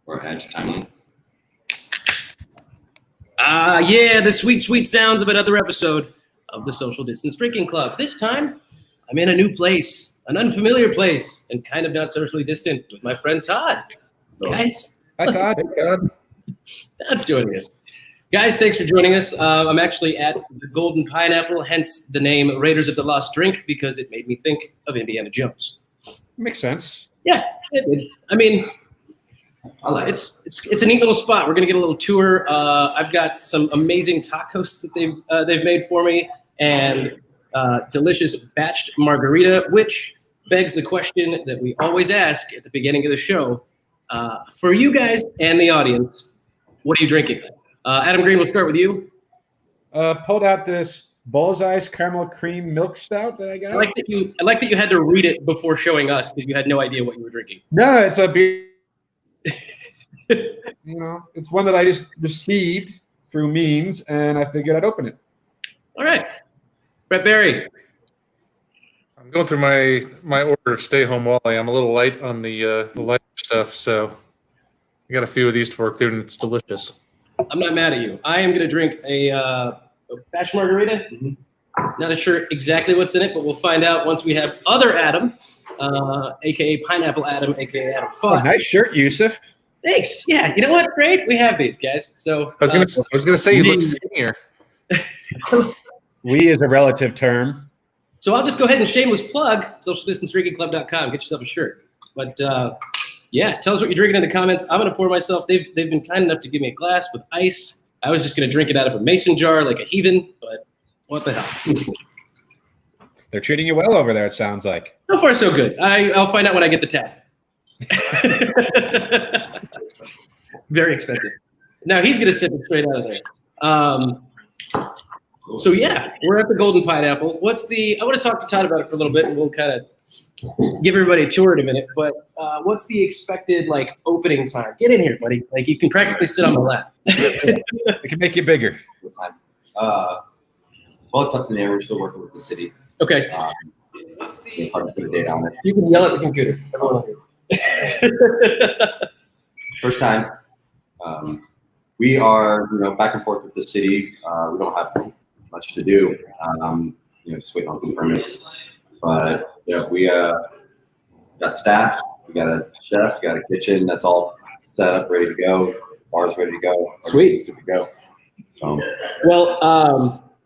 Or edge timeline. Yeah, the sweet, sweet sounds of another episode of the Social Distance Drinking Club. This time, I'm in a new place, an unfamiliar place, and kind of not socially distant with my friend Todd. Guys. Hi, Todd. Hey, God. Todd's joining us. Guys, thanks for joining us. I'm actually at the Golden Pineapple, hence the name Raiders of the Lost Drink, because it made me think of Indiana Jones. Makes sense. Yeah, it did. I mean, it's a neat little spot. We're gonna get a little tour. I've got some amazing tacos that they've made for me, and delicious batched margarita, which begs the question that we always ask at the beginning of the show. For you guys and the audience, what are you drinking? Adam Green, we'll start with you. Pulled out this Bullseye's caramel cream milk stout that I got. I like that you had to read it before showing us because you had no idea what you were drinking. No, it's a beer. It's one that I just received through means, and I figured I'd open it. All right, Brett Berry. I'm going through my order of Stay Home Wally. I'm a little light on the light stuff, so I got a few of these to work through, and it's delicious. I'm not mad at you. I am going to drink a batch margarita. Mm-hmm. Not sure exactly what's in it, but we'll find out once we have other Adam, a.k.a. Pineapple Adam, a.k.a. Adam Fought. Oh, nice shirt, Yusuf. Thanks. Yeah, you know what? Great. We have these, guys. So I was gonna say you look skinnier. We is a relative term. So I'll just go ahead and shameless plug socialdistancedrinkingclub.com. Get yourself a shirt. But yeah, tell us what you're drinking in the comments. I'm gonna pour myself. They've been kind enough to give me a glass with ice. I was just gonna drink it out of a mason jar like a heathen, but what the hell? They're treating you well over there, it sounds like. So far, so good. I'll find out when I get the tab. Very expensive. Now he's gonna sip it straight out of there. So yeah, we're at the Golden Pineapple. I want to talk to Todd about it for a little bit, and we'll kind of give everybody a tour in a minute. But what's the expected opening time? Get in here, buddy. You can practically sit on my lap. It can make you bigger. Well, it's up in the air. We're still working with the city. Okay. Hard to put a date on it. You can yell at the computer. Everyone will hear. First time. We are, back and forth with the city. We don't have much to do. Just waiting on some permits. But yeah, we got staff. We got a chef. We got a kitchen. That's all set up, ready to go. Bar's ready to go. Sweet. Good to go. So. Well,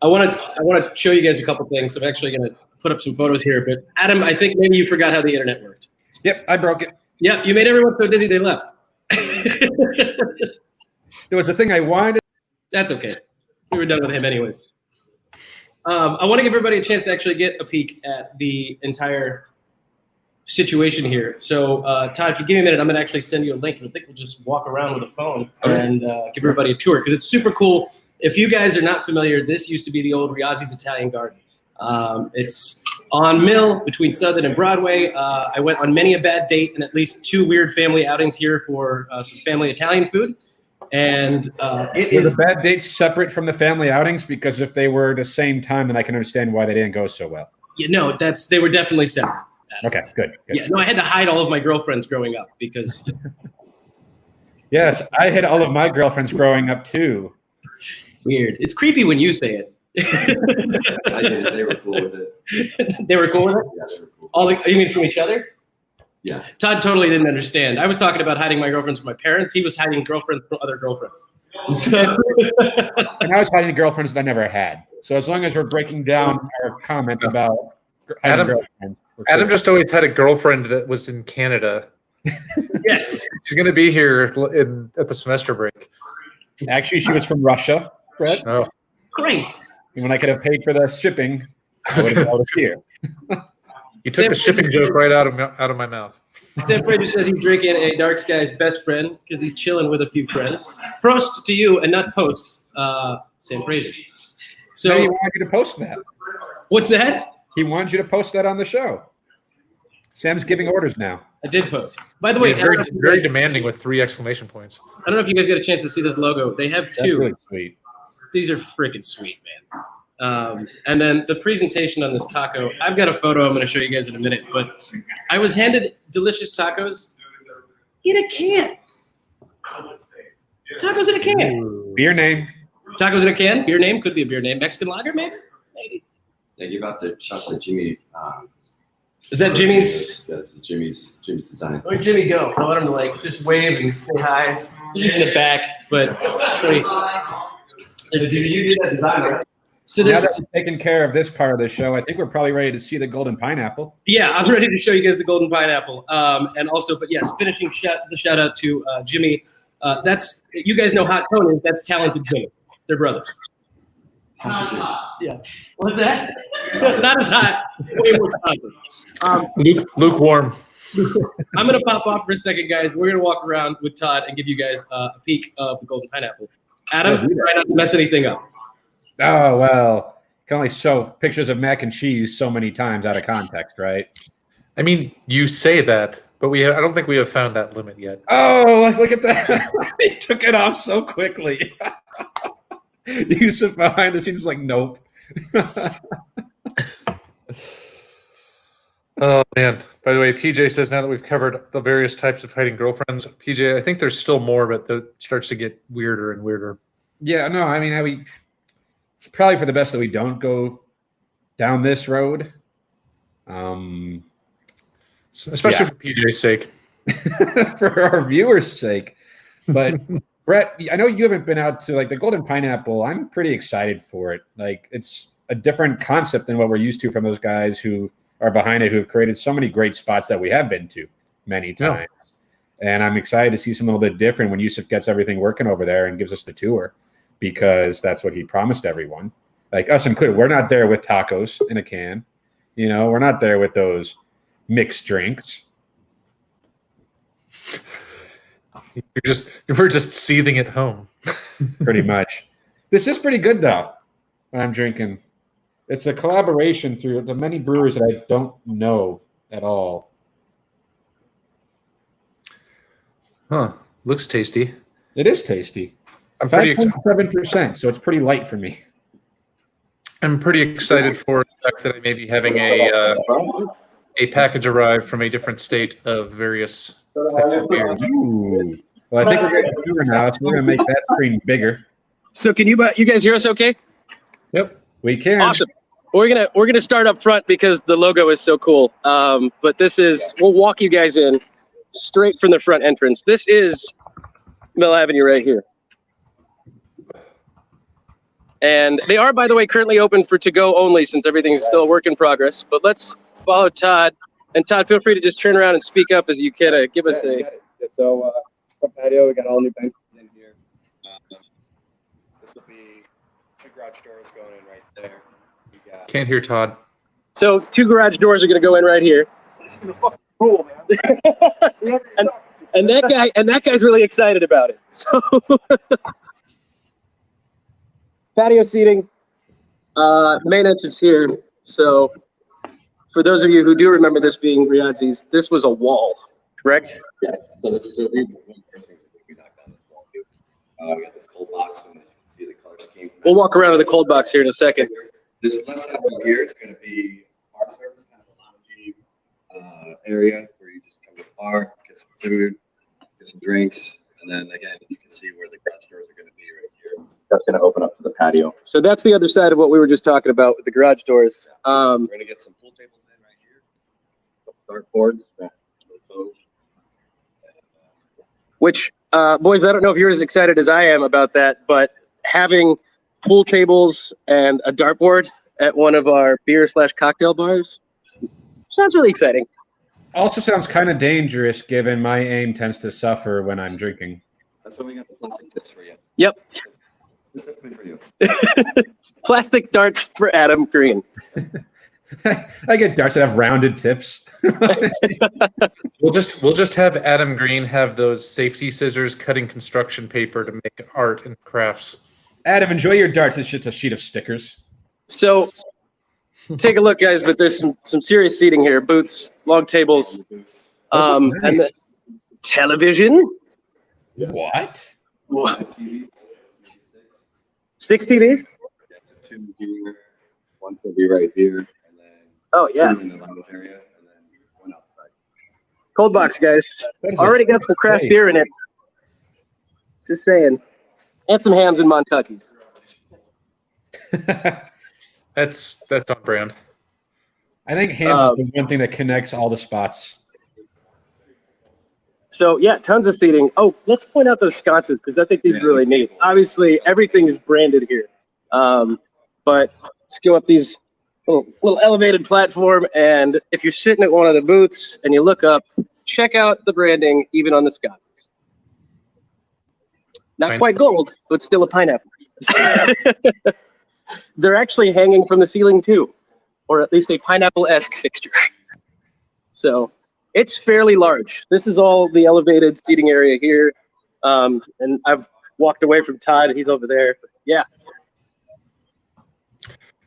I want to show you guys a couple things. I'm actually going to put up some photos here. But Adam, I think maybe you forgot how the internet worked. Yep, I broke it. Yep, you made everyone so dizzy they left. There was a thing I wanted. That's okay. We were done with him anyways. I want to give everybody a chance to actually get a peek at the entire situation here. So, Todd, if you give me a minute, I'm going to actually send you a link. I think we'll just walk around with a phone and give everybody a tour because it's super cool. If you guys are not familiar, this used to be the old Riazzi's Italian Garden. It's on Mill between Southern and Broadway. I went on many a bad date and at least 2 weird family outings here for some family Italian food. And Were the bad dates separate from the family outings? Because if they were the same time, then I can understand why they didn't go so well. Yeah, no, they were definitely separate. Okay, good. Yeah, no, I had to hide all of my girlfriends growing up because. Yes, I had all of my girlfriends growing up too. Weird. It's creepy when you say it. I did it. They were cool with it. They were cool with it? Yeah, they were cool. You mean from each other? Yeah. Todd totally didn't understand. I was talking about hiding my girlfriends from my parents. He was hiding girlfriends from other girlfriends. So. And I was hiding girlfriends that I never had. So as long as we're breaking down our comments about Adam Adam just always had a girlfriend that was in Canada. Yes. She's going to be here at the semester break. Actually, she was from Russia, Brett. Oh. Great. And when I could have paid for the shipping, I would have been able to here. You took the shipping joke right out of my mouth. Sam Frazier says he's drinking a Dark Sky's best friend because he's chilling with a few friends. Prost to you and not post, Sam Frazier. So he wanted you to post that. What's that? He wanted you to post that on the show. Sam's giving orders now. I did post. By the way, He's very demanding with 3 exclamation points. I don't know if you guys got a chance to see this logo. They have 2. That's really sweet. These are freaking sweet, man. And then the presentation on this taco, I've got a photo I'm going to show you guys in a minute, but I was handed delicious tacos. in a can. Tacos in a can. Beer name. Tacos in a can. Beer name could be a beer name. Mexican lager, maybe. Yeah, give out the chocolate Jimmy. Is that Jimmy's? Yeah, this is Jimmy's design. Where'd Jimmy go? I want him to like just wave and say hi. He's in the back, but You did that design, right? so Now there's that we've taken care of this part of the show, I think we're probably ready to see the golden pineapple. yeah, I'm ready to show you guys the golden pineapple. And also, but yes, finishing the shout out to Jimmy. That's you guys know Hot Tony. That's Talented Jimmy. They're brothers. Yeah. What's that? Not as hot. Way more talented. Lukewarm. I'm gonna pop off for a second, guys. We're gonna walk around with Todd and give you guys a peek of the golden pineapple. Adam, try not to mess anything up. Oh, well, you can only show pictures of mac and cheese so many times out of context, right? I mean, you say that, but I don't think we have found that limit yet. Oh, look at that. He took it off so quickly. Yusuf behind the scenes is like, nope. Oh, man. By the way, PJ says now that we've covered the various types of hiding girlfriends, PJ, I think there's still more, but it starts to get weirder and weirder. Yeah, no, I mean, it's probably for the best that we don't go down this road. Especially for PJ's sake. For our viewers' sake. But Brett, I know you haven't been out to like the golden pineapple. I'm pretty excited for it. Like it's a different concept than what we're used to from those guys who are behind it, who have created so many great spots that we have been to many times. Yeah. And I'm excited to see something a little bit different when Yusuf gets everything working over there and gives us the tour, because that's what he promised everyone. Like us included, we're not there with tacos in a can. You know, we're not there with those mixed drinks. We're just seething at home. Pretty much. This is pretty good though. What I'm drinking. It's a collaboration through the many brewers that I don't know at all. Huh. Looks tasty. It is tasty. I'm pretty 5.7%, so it's pretty light for me. I'm pretty excited for the fact that I may be having a package arrive from a different state of various types of beers. Ooh. Well, I think we're getting bigger now, so we're going to make that screen bigger. So can you guys hear us okay? Yep. We can. Awesome. We're gonna start up front because the logo is so cool. But we'll walk you guys in straight from the front entrance. This is Mill Avenue right here. And they are, by the way, currently open for to-go only since everything's still a work in progress. But let's follow Todd. And Todd, feel free to just turn around and speak up as you can. Give us a... So, front patio, we got all new benches in here. This will be 2 garage doors going in right there. We got Can't hear Todd. So 2 garage doors are going to go in right here. cool, man. and that guy's really excited about it. So patio seating, main entrance here. So for those of you who do remember this being Riadzi's, this was a wall, correct? Yes. So this is one of the first things that we knocked down this wall too. We got this cold box, and as you can see the color scheme. We'll walk around to the cold box here in a second. This left half over here is going to be bar service, kind of a loungy area where you just come to the bar, get some food, get some drinks, and then again you can see where the garage doors are going to be right here. That's going to open up to the patio. So that's the other side of what we were just talking about with the garage doors. We're going to get some pool tables in right here, dartboards that will move. Which, boys, I don't know if you're as excited as I am about that, but having pool tables and a dartboard at one of our beer/cocktail bars sounds really exciting. Also sounds kind of dangerous given my aim tends to suffer when I'm drinking. That's why we got the plastic tips for you. Yep. Specifically for you. Plastic darts for Adam Green. I get darts that have rounded tips. We'll just have Adam Green have those safety scissors cutting construction paper to make art and crafts. Adam, enjoy your darts. It's just a sheet of stickers. So take a look, guys, but there's some serious seating here. Booths, long tables, and the television. What? What? TVs. 6 TVs? Yeah, so 2 here. One's going to be right here. And then Oh, yeah. 2 in the lounge area. And then 1 outside. Cold box, guys. That is Already got some craft great. beer in it. Just saying. And some hams and Montuckies. That's on brand. I think hams is the one thing that connects all the spots. So, yeah, tons of seating. Oh, let's point out those sconces because I think these are really neat. Obviously, everything is branded here. But let's go up these little elevated platform, and if you're sitting at one of the booths and you look up, check out the branding even on the sconces. Not quite gold, but still a pineapple. They're actually hanging from the ceiling too, or at least a pineapple-esque fixture. So it's fairly large. This is all the elevated seating area here. And I've walked away from Todd. He's over there. But yeah.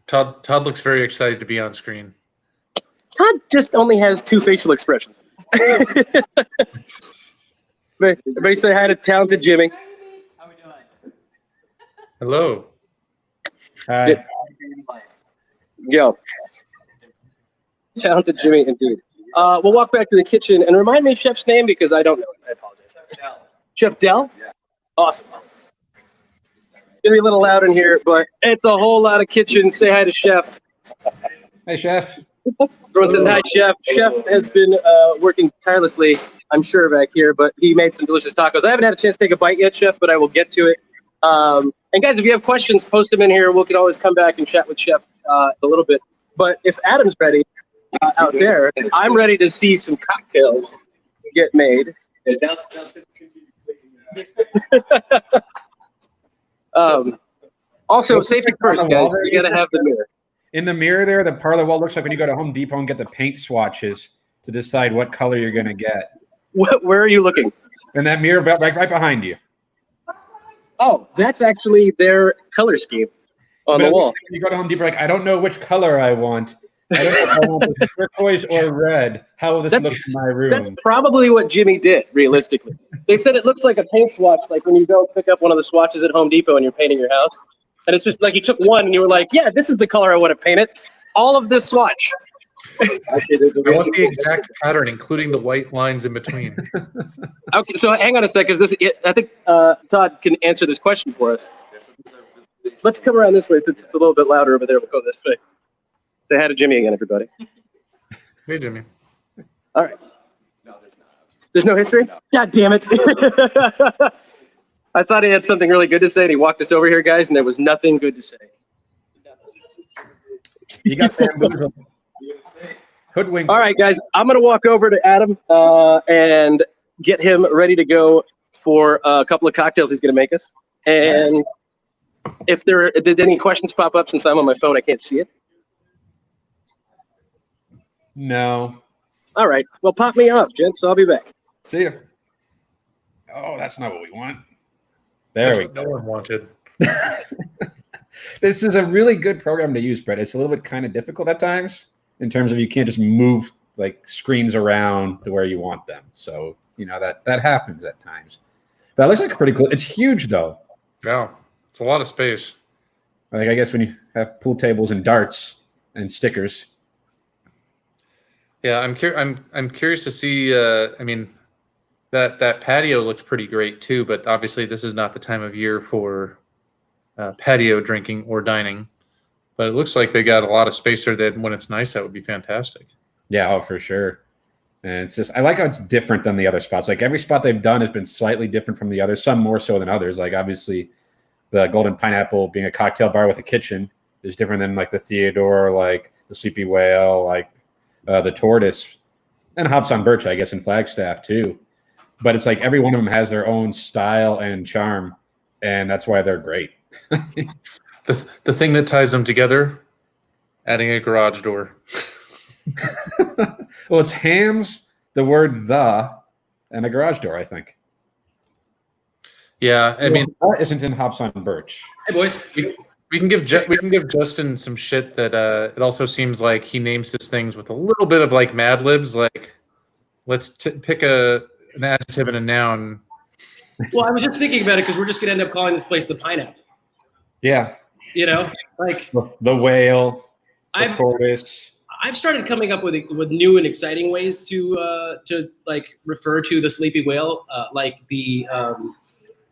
Todd looks very excited to be on screen. Todd just only has 2 facial expressions. Everybody say hi to talented Jimmy. How we doing? Hello. Hi. Yo. Talented Jimmy, indeed. We'll walk back to the kitchen and remind me of Chef's name because I don't know it. I apologize. Chef Dell? Yeah. Awesome. It's going to be a little loud in here, but it's a whole lot of kitchen. Say hi to Chef. Hey, Chef. Everyone says hi, Chef. Chef has been working tirelessly, I'm sure, back here, but he made some delicious tacos. I haven't had a chance to take a bite yet, Chef, but I will get to it. And guys, if you have questions, post them in here. We can always come back and chat with Chef a little bit. But if Adam's ready out there, I'm ready to see some cocktails get made. Also, safety first, guys. You got to have the mirror. In the mirror there, the part of the wall looks like when you go to Home Depot and get the paint swatches to decide what color you're going to get. Where are you looking? And that mirror right behind you. Oh, that's actually their color scheme on the wall. When you go to Home Depot, like, I don't know which color I want. I don't know if I want the turquoise or red. How will this look in my room? That's probably what Jimmy did, realistically. They said it looks like a paint swatch, like when you go pick up one of the swatches at Home Depot and you're painting your house. And it's just like you took one and you were like, yeah, this is the color I want to paint it. All of this swatch. I want the exact pattern, including the white lines in between. Okay, so hang on a sec, because I think Todd can answer this question for us. Let's come around this way since it's a little bit louder over there. We'll go this way. Say hi to Jimmy again, everybody. Hey, Jimmy. All right. No, there's not. There's no history? God damn it. I thought he had something really good to say, and he walked us over here, guys, and there was nothing good to say. You got bamboozled. Hoodwinked. All right, guys, I'm going to walk over to Adam and get him ready to go for a couple of cocktails he's going to make us. And if did any questions pop up since I'm on my phone, I can't see it. No. All right. Well, pop me off, gents. I'll be back. See ya. Oh, that's not what we want. There we go. No one wanted. This is a really good program to use, Brett. It's a little bit kind of difficult at times in terms of you can't just move like screens around to where you want them. So, you know, that happens at times. But it looks like pretty cool. It's huge, though. Yeah, it's a lot of space. Like, I guess when you have pool tables and darts and stickers. Yeah, I'm curious to see. I mean, that patio looks pretty great too. But obviously, this is not the time of year for patio drinking or dining. But it looks like they got a lot of space there. That when it's nice, that would be fantastic. Yeah, oh, for sure. And it's just, I like how it's different than the other spots. Like every spot they've done has been slightly different from the others. Some more so than others. Like obviously, the Golden Pineapple being a cocktail bar with a kitchen is different than like the Theodore, like the Sleepy Whale, like the Tortoise, and Hops on Birch, I guess, in Flagstaff too. But it's like every one of them has their own style and charm, and that's why they're great. The thing that ties them together, adding a garage door. Well, it's hams, the word "the," and a garage door, I think. Yeah, I mean, that isn't in Hops on Birch. Hey, boys. we can give Justin some shit that it also seems like he names his things with a little bit of like Mad Libs. Like, let's pick an adjective and a noun. Well, I was just thinking about it because we're just going to end up calling this place the Pineapple. Yeah. You know, like The whale, the tortoise. I've started coming up with new and exciting ways to like refer to the sleepy whale, like the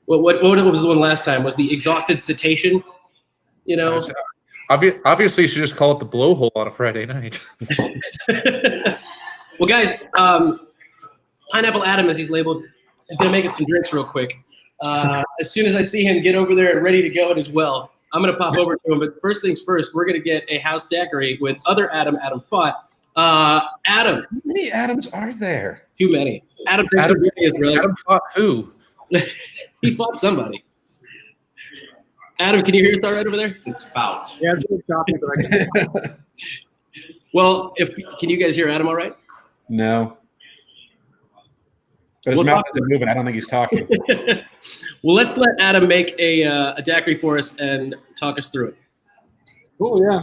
what was the one last time? Was the exhausted cetacean? You know. Obviously, you should just call it the blowhole on a Friday night. Well, guys, Pineapple Adam, as he's labeled, is gonna make us some drinks real quick. As soon as I see him get over there and ready to go as well, I'm going to pop over to him. But first things first, we're going to get a house daiquiri with other Adam Fought. Adam. How many Adams are there? Too many. Adam Fought who? He fought somebody. Adam, can you hear us all right over there? It's Fought. Yeah, I'm still chopping, but I can. Well, can you guys hear Adam all right? No. But his mouth isn't moving. I don't think he's talking. Well, let's let Adam make a daiquiri for us and talk us through it. Cool, yeah.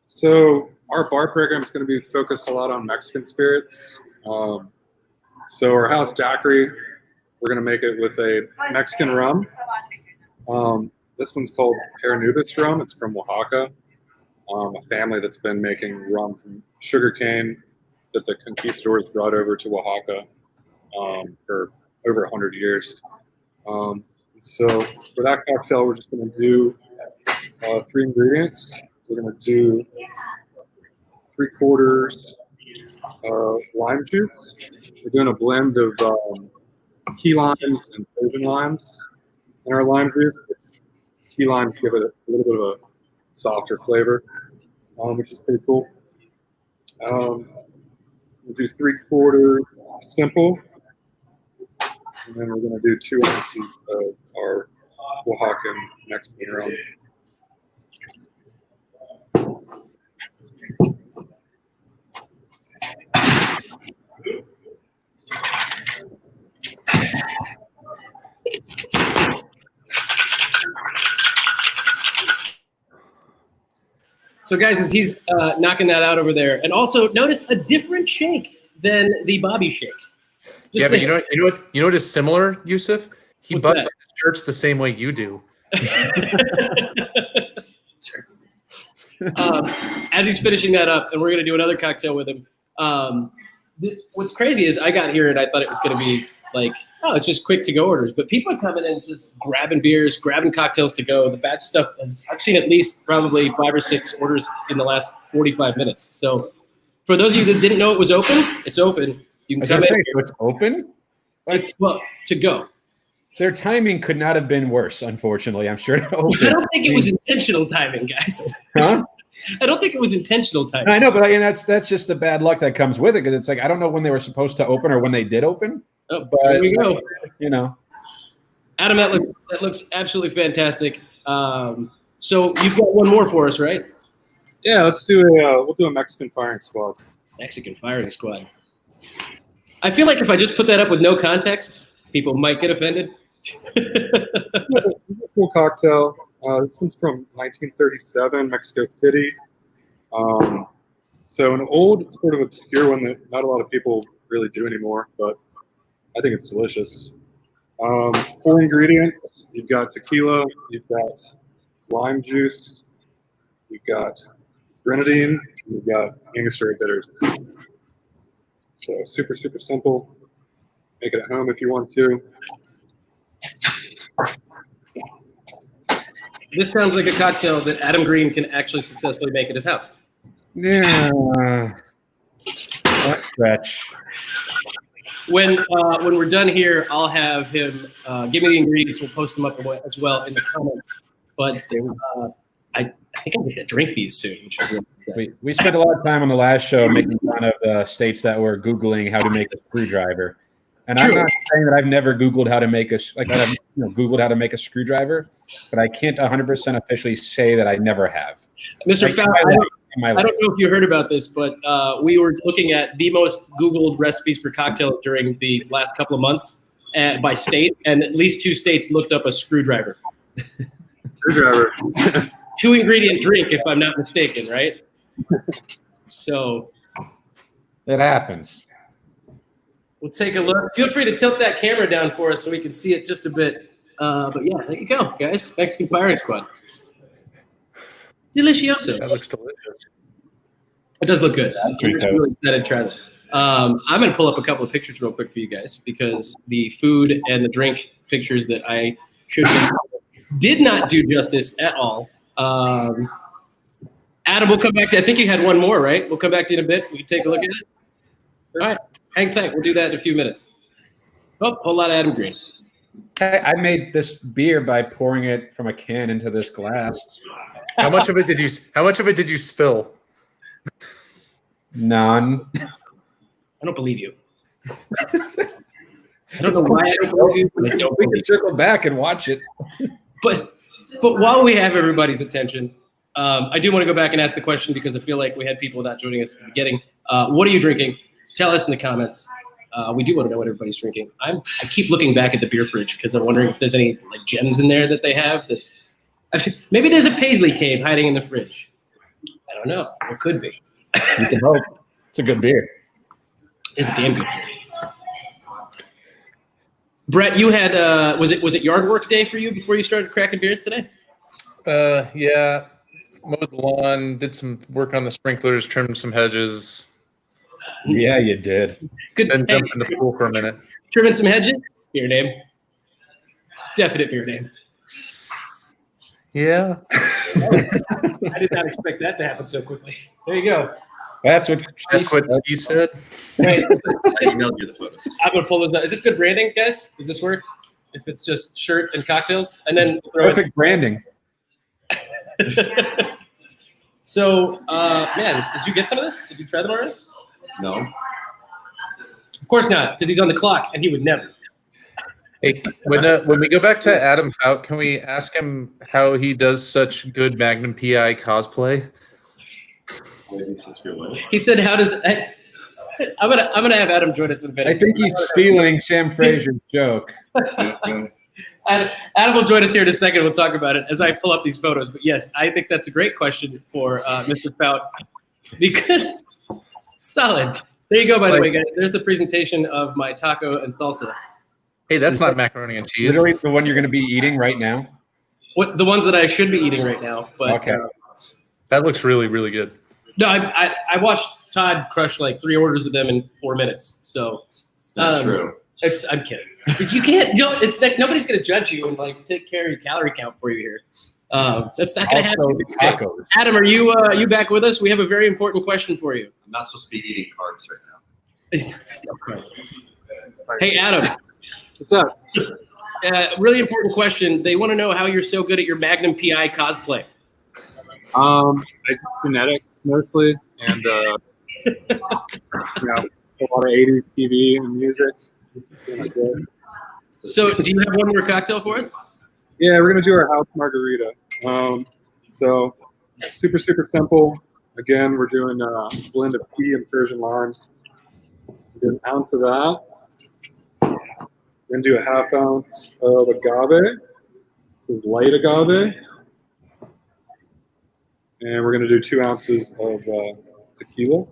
So our bar program is going to be focused a lot on Mexican spirits. So our house daiquiri, we're going to make it with a Mexican rum. This one's called Paranubis rum. It's from Oaxaca, a family that's been making rum from sugarcane that the conquistadors brought over to Oaxaca for over 100 years. So for that cocktail, we're just going to do 3 ingredients. We're going to do 3/4 lime juice. We're doing a blend of key limes and Persian limes in our lime juice. Key limes give it a little bit of a softer flavor, which is pretty cool. We'll do 3/4 simple, and then we're going to do 2 ounces of our Oaxacan Mexican rum. So, guys, as he's knocking that out over there, and also notice a different shake than the Bobby shake. Yeah, but you know what is similar, Yusuf? He What's buttons that? his shirts the same way you do. Shirts. As he's finishing that up, and we're gonna do another cocktail with him. What's crazy is I got here and I thought it was gonna be like, oh, it's just quick to go orders, but people are coming in just grabbing beers, grabbing cocktails to go. The batch stuff, I've seen at least probably 5 or 6 orders in the last 45 minutes. So for those of you that didn't know it was open, it's open. You can come in. So it's open? It's to go. Their timing could not have been worse, unfortunately. I'm sure. I don't think it was intentional timing, guys. Huh? I don't think it was intentional timing. I know, but that's just the bad luck that comes with it, because it's like I don't know when they were supposed to open or when they did open. Oh, there we go. You know, Adam, that looks absolutely fantastic. So you've got one more for us, right? Yeah, let's do we'll do a Mexican firing squad. Mexican firing squad. I feel like if I just put that up with no context, people might get offended. Cool cocktail. This one's from 1937, Mexico City. So an old, sort of obscure one that not a lot of people really do anymore, but I think it's delicious. 4 ingredients. You've got tequila, you've got lime juice, you've got grenadine, and you've got Angostura bitters. So super, super simple. Make it at home if you want to. This sounds like a cocktail that Adam Green can actually successfully make at his house. yeah. That stretch. When we're done here, I'll have him give me the ingredients. We'll post them up as well in the comments. But I think I'm going to drink these soon. Which is really We spent a lot of time on the last show making fun of states that were Googling how to make a screwdriver. And I'm not saying that I've never Googled how to make Googled how to make a screwdriver, but I can't 100% officially say that I never have. Mr. Fought, I don't know if you heard about this, but we were looking at the most Googled recipes for cocktails during the last couple of months by state, and at least 2 states looked up a screwdriver. Screwdriver. 2-ingredient drink, if I'm not mistaken, right? So It happens. we'll take a look. Feel free to tilt that camera down for us so we can see it just a bit. But yeah, there you go, guys. Mexican firing squad. Delicioso. That looks delicious. It does look good. I'm Drink that. really excited to try that. I'm going to pull up a couple of pictures real quick for you guys because the food and the drink pictures that I showed you did not do justice at all. Adam, we'll come back to, I think you had one more, right? We'll come back to you in a bit. We can take a look at it. All right, hang tight. We'll do that in a few minutes. Oh, whole lot of Adam Green. I made this beer by pouring it from a can into this glass. How much of it did you spill? None. I don't believe you. I don't know why I don't believe you, but I don't We believe can circle back and watch it. But while we have everybody's attention, I do want to go back and ask the question because I feel like we had people not joining us at the beginning. What are you drinking? Tell us in the comments. We do want to know what everybody's drinking. I keep looking back at the beer fridge because I'm wondering if there's any like gems in there that they have. That I've seen. Maybe there's a Paisley cave hiding in the fridge. I don't know. There could be. You can hope. It's a good beer. It's a damn good beer. Brett, you had was it yard work day for you before you started cracking beers today? Yeah. Mowed the lawn, did some work on the sprinklers, trimmed some hedges, Yeah, you did. Good. then Hey, jumped in the pool for a minute. trimming some hedges. Beer name. Definite beer name. Yeah. I did not expect that to happen so quickly. There you go. That's what he said. Wait, I emailed you the photos. I'm gonna pull those out. Is this good branding, guys? Does this work? If it's just shirt and cocktails, and then throw perfect branding. So, man, did you get some of this? Did you try them already? No. Of course not, because he's on the clock, and he would never. Hey, when we go back to Adam Fought, can we ask him how he does such good Magnum PI cosplay? He said, "How does?" I'm gonna have Adam join us in a bit. I think he's stealing Sam Fraser's joke. Adam will join us here in a second. We'll talk about it as I pull up these photos. But yes, I think that's a great question for Mr. Fought because solid. There you go. By the way, guys, there's the presentation of my taco and salsa. Hey, that's not macaroni and cheese. Literally the one you're going to be eating right now. What the ones that I should be eating right now? But Okay. That looks really, really good. no, I watched Todd crush like 3 orders of them in 4 minutes. So It's not true. I'm kidding. You can't. You know, it's like nobody's gonna judge you and like take care of your calorie count for you here. That's not gonna happen. Also, the tacos. Adam, are you back with us? We have a very important question for you. I'm not supposed to be eating carbs right now. Hey, Adam. What's up? Really important question. They want to know how you're so good at your Magnum PI cosplay. I do genetics mostly, and a lot of '80s TV and music. So, do you have one more cocktail for us? Yeah, we're gonna do our house margarita. So super simple. Again, we're doing a blend of tea and Persian limes. Do an ounce of that. We're gonna do a ½ ounce of agave. This is light agave. And we're gonna do 2 ounces of tequila.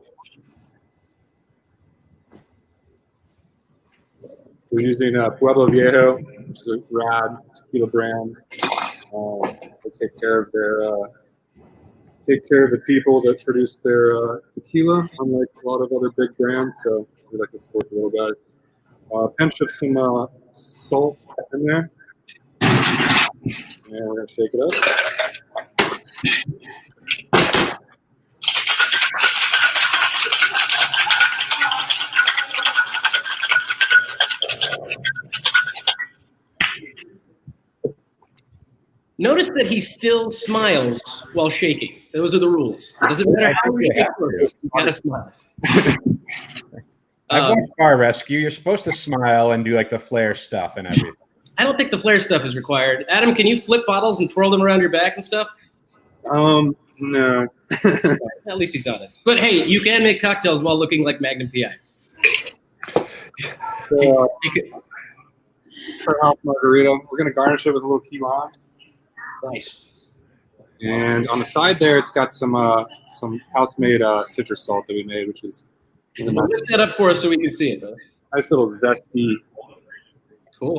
We're using Pueblo Viejo, which is a rad tequila brand. They take care of the people that produce their tequila, unlike a lot of other big brands. So we like to support the little guys. Pinch of some salt in there, and we're gonna shake it up. Notice that he still smiles while shaking. Those are the rules. It doesn't matter how you shake first. You gotta smile. I've watched Bar Rescue. You're supposed to smile and do like the flare stuff and everything. I don't think the flare stuff is required. Adam, can you flip bottles and twirl them around your back and stuff? No. At least he's honest. But hey, you can make cocktails while looking like Magnum PI. So, for house margarita, we're gonna garnish it with a little key lime. Nice. And on the side there, it's got some house-made citrus salt that we made, which is a Lift that up for us so we can see it, brother. nice little zesty Cool.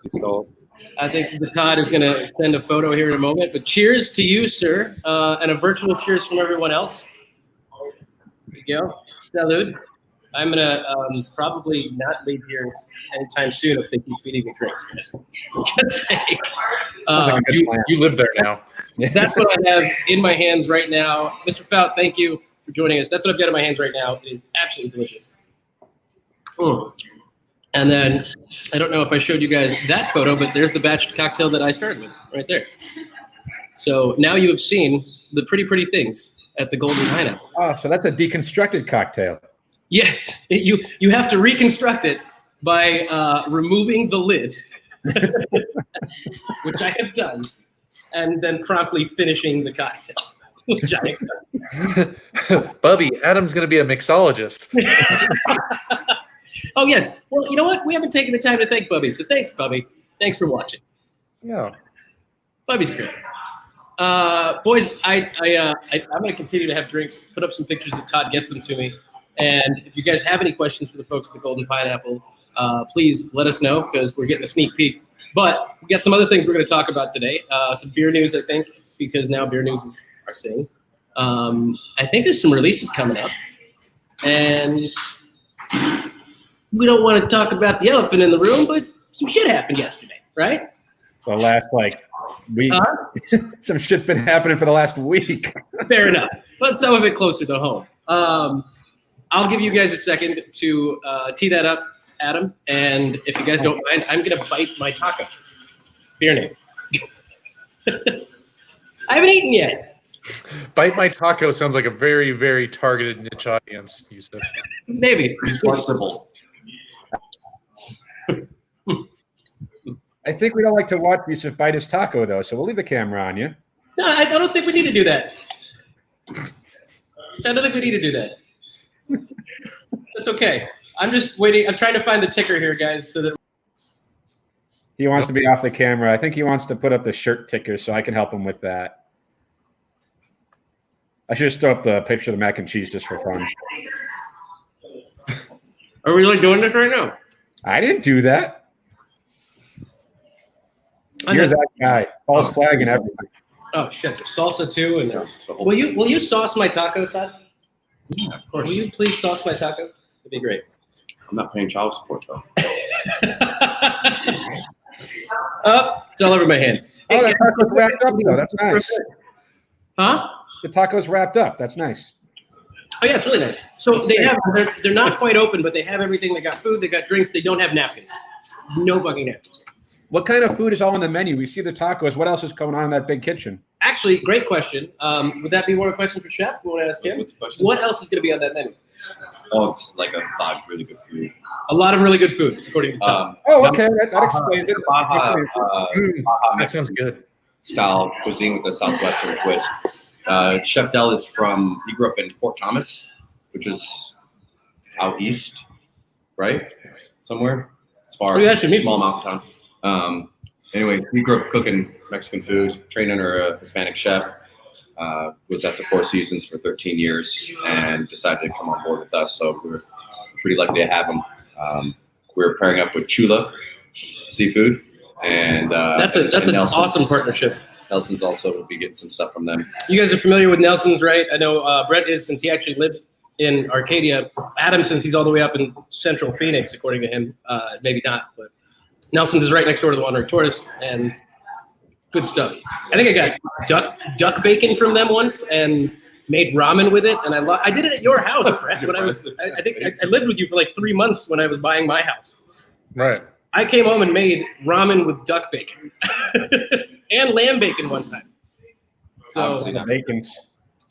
salt. I think the Todd is going to send a photo here in a moment. But cheers to you, sir, and a virtual cheers from everyone else. There you go. Salud. I'm going to probably not leave here anytime soon if they keep feeding me drinks. Just saying. You live there now. That's what I have in my hands right now. Mr. Fought, thank you for joining us. That's what I've got in my hands right now. It is absolutely delicious. And then, I don't know if I showed you guys that photo, but there's the batch cocktail that I started with right there. So now you have seen the pretty things at the Golden Pineapple. Oh, so that's a deconstructed cocktail. Yes, you have to reconstruct it by removing the lid, which I have done, and then promptly finishing the cocktail, which I have done. Bubby, Adam's going to be a mixologist. Oh, yes. Well, you know what? We haven't taken the time to thank Bubby, so thanks, Bubby. Thanks for watching. Yeah. Bubby's great. Boys, I'm going to continue to have drinks, put up some pictures as Todd gets them to me. And if you guys have any questions for the folks at the Golden Pineapple, please let us know because we're getting a sneak peek. But we got some other things we're going to talk about today. Some beer news, I think, because now beer news is our thing. I think there's some releases coming up. And we don't want to talk about the elephant in the room, but some shit happened yesterday, right? The last week. Some shit's been happening for the last week. Fair enough. But some of it closer to home. I'll give you guys a second to tee that up, Adam. And if you guys don't mind, I'm going to bite my taco. Beer name. I haven't eaten yet. Bite my taco sounds like a very, very targeted niche audience, Yusuf. Maybe. Flexible. I think we don't like to watch Yusuf bite his taco, though, so we'll leave the camera on you. No, I don't think we need to do that. I don't think we need to do that. That's okay. I'm just waiting. I'm trying to find the ticker here, guys, so that He wants to be off the camera. I think he wants to put up the shirt ticker so I can help him with that. I should just throw up the picture of the mac and cheese just for fun. Are we doing this right now? I didn't do that. You're that guy. False flag and everything. Oh shit! Salsa too, and will you sauce my taco, Todd? Yeah, of course. Will you please sauce my taco? That'd be great. I'm not paying child support though. Oh, it's all over my hand. Oh, the taco's wrapped up though. That's nice. Huh? The taco's wrapped up. That's nice. Oh yeah, it's really nice. So they're not quite open, but they have everything. They got food, they got drinks. They don't have napkins. No fucking napkins. What kind of food is all on the menu? We see the tacos. What else is going on in that big kitchen? Actually, great question. Would that be more a question for Chef? We want to ask him. What else is going to be on that menu? Oh, it's like a lot of really good food. A lot of really good food, according to Tom. Okay. That explains it. Baja That sounds good. style cuisine with a southwestern twist. Chef Del is he grew up in Fort Thomas, which is out east, right? Somewhere as far as a small mountain town. Anyway, he grew up cooking Mexican food, trained under a Hispanic chef, was at the Four Seasons for 13 years and decided to come on board with us. So we're pretty lucky to have him. We're pairing up with Chula Seafood. And that's an awesome partnership. Nelson's also will be getting some stuff from them. You guys are familiar with Nelson's, right? I know Brett is, since he actually lived in Arcadia. Adam, since he's all the way up in Central Phoenix, according to him. Maybe not, but Nelson's is right next door to the Wandering Tortoise, and good stuff. I think I got duck bacon from them once and made ramen with it, and I did it at your house, Brett. When I lived with you for like 3 months when I was buying my house. Right. I came home and made ramen with duck bacon and lamb bacon one time. So Bacon's.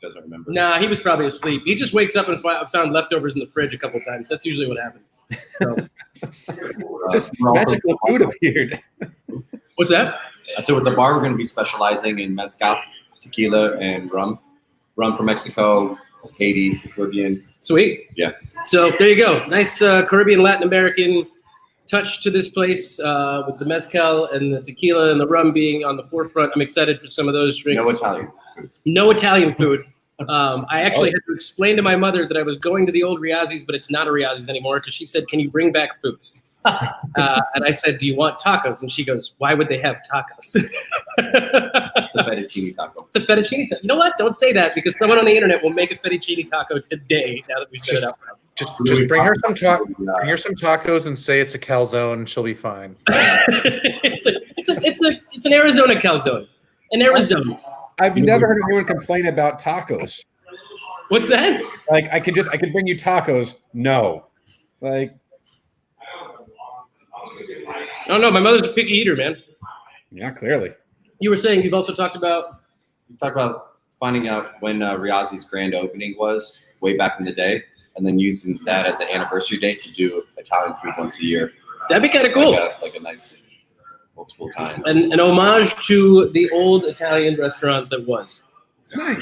Doesn't remember. Nah, he was probably asleep. He just wakes up and found leftovers in the fridge a couple times. That's usually what happened. So. Just magical food appeared. What's that? So with the bar, we're going to be specializing in mezcal, tequila, and rum. Rum from Mexico, Haiti, the Caribbean. Sweet. Yeah. So there you go. Nice Caribbean, Latin American touch to this place with the mezcal and the tequila and the rum being on the forefront. I'm excited for some of those drinks. No Italian food. No Italian food. I actually had to explain to my mother that I was going to the old Riazzi's, but it's not a Riazzi's anymore because she said, "Can you bring back food?" And I said, "Do you want tacos?" And she goes, "Why would they have tacos?" It's a fettuccine taco. It's a fettuccine taco. You know what? Don't say that because someone on the internet will make a fettuccine taco today. Now that we set it up, Just bring her some tacos and say it's a calzone, and she'll be fine. it's an Arizona calzone. An Arizona. I've never heard anyone complain about tacos. What's that? Like I could bring you tacos. No, like Oh no, my mother's a picky eater, man. yeah, clearly. You were saying you've also talked about. We talked about finding out when Riazzi's grand opening was way back in the day, and then using that as an anniversary date to do Italian food once a year. That'd be kind of cool. Like a nice old school time. An homage to the old Italian restaurant that was. Nice.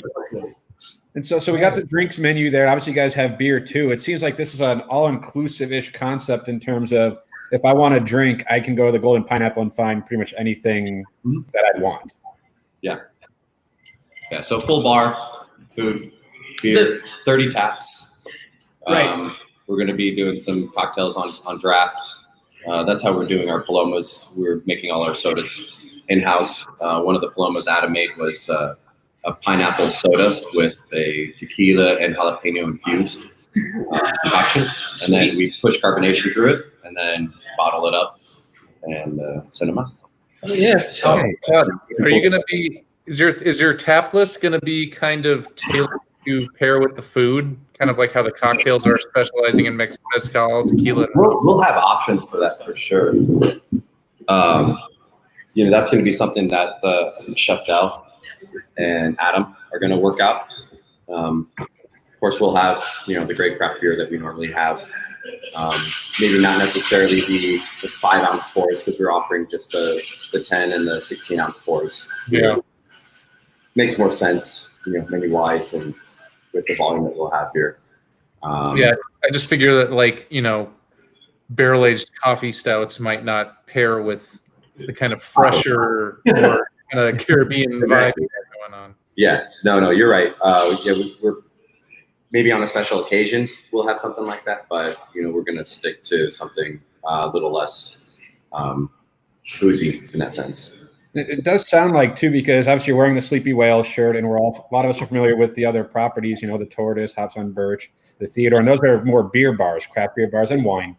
And so we got the drinks menu there. Obviously, you guys have beer too. It seems like this is an all-inclusive-ish concept in terms of if I want a drink, I can go to the Golden Pineapple and find pretty much anything that I want. Yeah. So full bar, food, beer, 30 taps. Right. We're going to be doing some cocktails on draft. That's how we're doing our Palomas. We're making all our sodas in-house. One of the Palomas Adam made was a pineapple soda with a tequila and jalapeno infused concoction. And then we push carbonation through it and then bottle it up and send them out. Oh, yeah. Todd, are you going to be? Is your tap list going to be kind of tailored to pair with the food, kind of like how the cocktails are specializing in mezcal, tequila? We'll have options for that for sure. That's going to be something that Chef Del and Adam are going to work out. Of course, we'll have the great craft beer that we normally have. Maybe not necessarily the 5-ounce pours because we're offering just the 10 and the 16-ounce pours. Yeah, makes more sense, menu-wise and with the volume that we'll have here. I just figure that barrel-aged coffee stouts might not pair with the kind of fresher, more kind of Caribbean vibe going on. Yeah, no, you're right. We're maybe on a special occasion we'll have something like that, but we're gonna stick to something a little less boozy in that sense. It does sound like too, because obviously you're wearing the Sleepy Whale shirt, and a lot of us are familiar with the other properties. The Tortoise, Hops on Birch, the Theodore, and those are more beer bars, craft beer bars, and wine.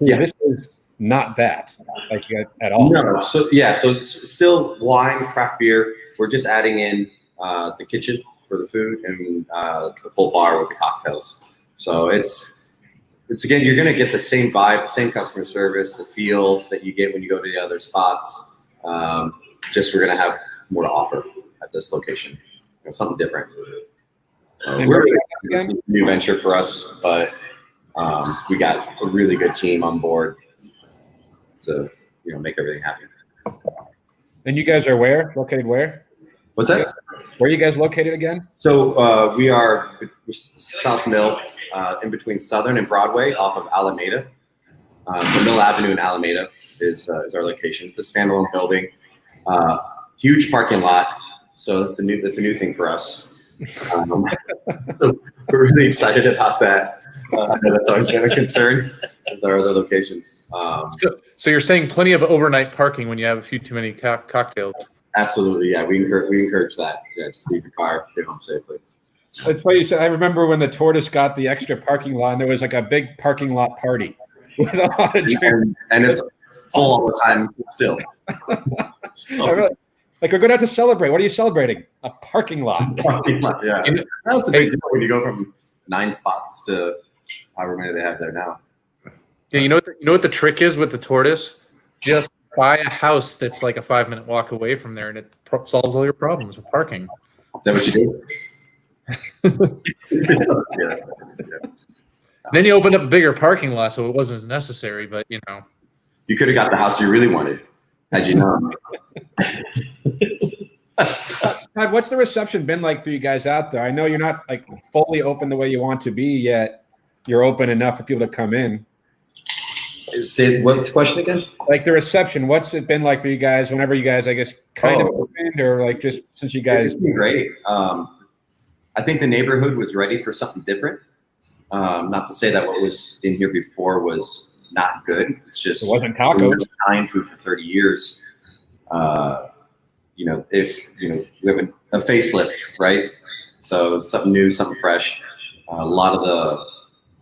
Yeah, this is not that at all. No, so it's still wine, craft beer. We're just adding in the kitchen for the food and the full bar with the cocktails. So it's again, you're gonna get the same vibe, same customer service, the feel that you get when you go to the other spots. Just we're gonna have more to offer at this location, something different. We're a new venture for us, but we got a really good team on board to make everything happen. And you guys are located where? What's that? Where are you guys located again? So we are South Mill, in between Southern and Broadway, off of Alameda. So Mill Avenue in Alameda is our location. It's a standalone building, huge parking lot. So that's a new thing for us. So we're really excited about that. That's always been a concern with our other locations. So you're saying plenty of overnight parking when you have a few too many cocktails. Absolutely, yeah. We encourage that. Yeah, just leave your car, get home safely. That's what you said. I remember when the Tortoise got the extra parking lot, and there was like a big parking lot party with a lot of drinks. And it's full all the time still. So. Like, we're going to have to celebrate. What are you celebrating? A parking lot. Parking lot, yeah. That's a big deal when you go from 9 spots to however many they have there now. Yeah, you know what the trick is with the Tortoise? Just buy a house that's like a 5-minute walk away from there, and it solves all your problems with parking. Is that what you do? Yeah. Then you open up a bigger parking lot, so it wasn't as necessary. But you could have got the house you really wanted, had you known. Todd, what's the reception been like for you guys out there? I know you're not like fully open the way you want to be yet. You're open enough for people to come in. Say what's the question again? Like the reception, what's it been like for you guys whenever you guys, I guess, kind of opened, or like just since you guys? It's been great. I think the neighborhood was ready for something different. Not to say that what was in here before was not good. It's just It wasn't tacos. Italian food for 30 years. If we have a facelift, right? So something new, something fresh. A lot of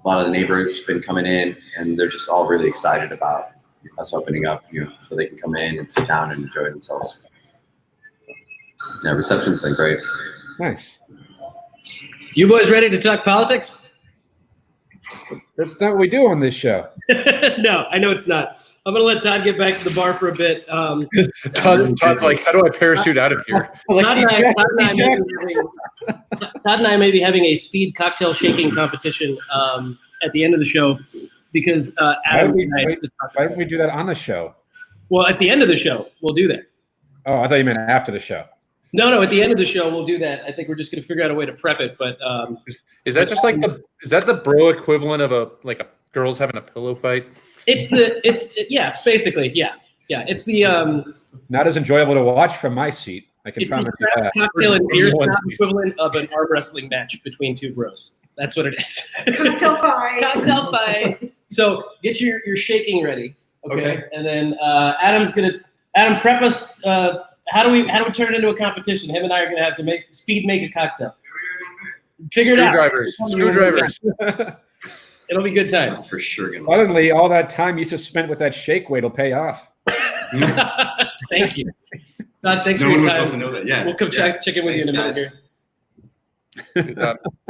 the neighbors been coming in, and they're just all really excited about us opening up, so they can come in and sit down and enjoy themselves. Yeah, reception's been great. Nice. You boys ready to talk politics? That's not what we do on this show. No, I know it's not. I'm going to let Todd get back to the bar for a bit. Todd's like, how do I parachute out of here? Todd and I may be having a speed cocktail shaking competition at the end of the show because Adam and I. Why didn't we do that on the show? Well, at the end of the show, we'll do that. Oh, I thought you meant after the show. No, at the end of the show, we'll do that. I think we're just going to figure out a way to prep it. But is that just like is that the bro equivalent of a girls having a pillow fight? Yeah, basically, yeah. It's the not as enjoyable to watch from my seat. I can promise you that. Cocktail and beer equivalent of an arm wrestling match between two bros. That's what it is. Cocktail fight. Cocktail fight. So get your shaking ready, okay? And then Adam prep us. How do we turn it into a competition? Him and I are going to have to make a cocktail. Figure it out. Screwdrivers. It'll be good times. For sure. Suddenly, all that time you just spent with that shake weight will pay off. Thank you. Todd, thanks for your time. To know that. Yeah. We'll come check in with you in a minute here.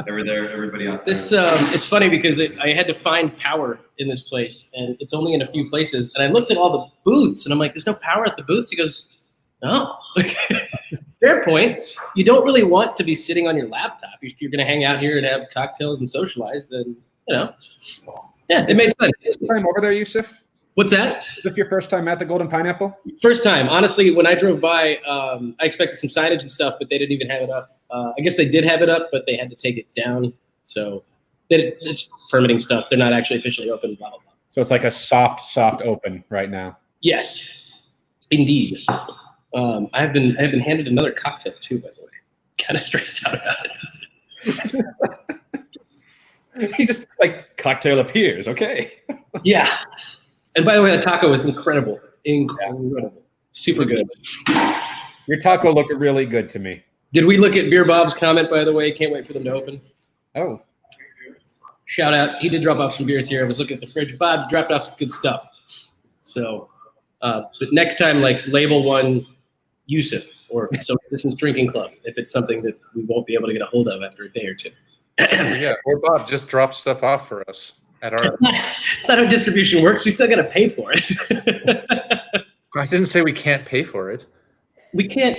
Everybody out there. This it's funny because I had to find power in this place, and it's only in a few places. And I looked at all the booths, and I'm like, "There's no power at the booths." He goes, "No." Fair point. You don't really want to be sitting on your laptop. If you're going to hang out here and have cocktails and socialize, then yeah, it makes sense. Time over there, Yusuf? What's that? Is this your first time at the Golden Pineapple? First time. Honestly, when I drove by, I expected some signage and stuff, but they didn't even have it up. I guess they did have it up, but they had to take it down. So it's permitting stuff. They're not actually officially open, blah, blah, blah. So it's like a soft open right now. Yes, indeed. I have been handed another cocktail too, by the way. Kind of stressed out about it. He just cocktail appears, okay. Yeah. And by the way, that taco was incredible. Super good. Your taco looked really good to me. Did we look at Beer Bob's comment, by the way? Can't wait for them to open. Oh. Shout out. He did drop off some beers here. I was looking at the fridge. Bob dropped off some good stuff. So, but next time, label one Yusuf or Social Distance Drinking Club if it's something that we won't be able to get a hold of after a day or two. Yeah, or Bob just drop stuff off for us at our. It's not how distribution works. We still got to pay for it. I didn't say we can't pay for it. We can't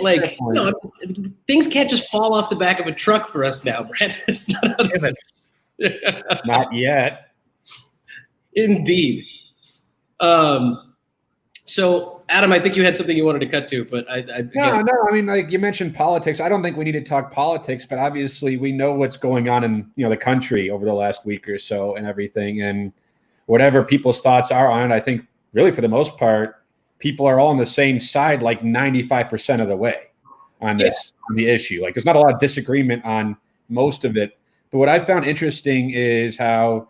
things can't just fall off the back of a truck for us now, Brent. It's not how this works. Not yet. Indeed. So, Adam, I think you had something you wanted to cut to, but No. I mean, you mentioned politics. I don't think we need to talk politics, but obviously we know what's going on in the country over the last week or so and everything. And whatever people's thoughts are on it, I think really for the most part, people are all on the same side, 95% of the way on this on the issue. There's not a lot of disagreement on most of it. But what I found interesting is how,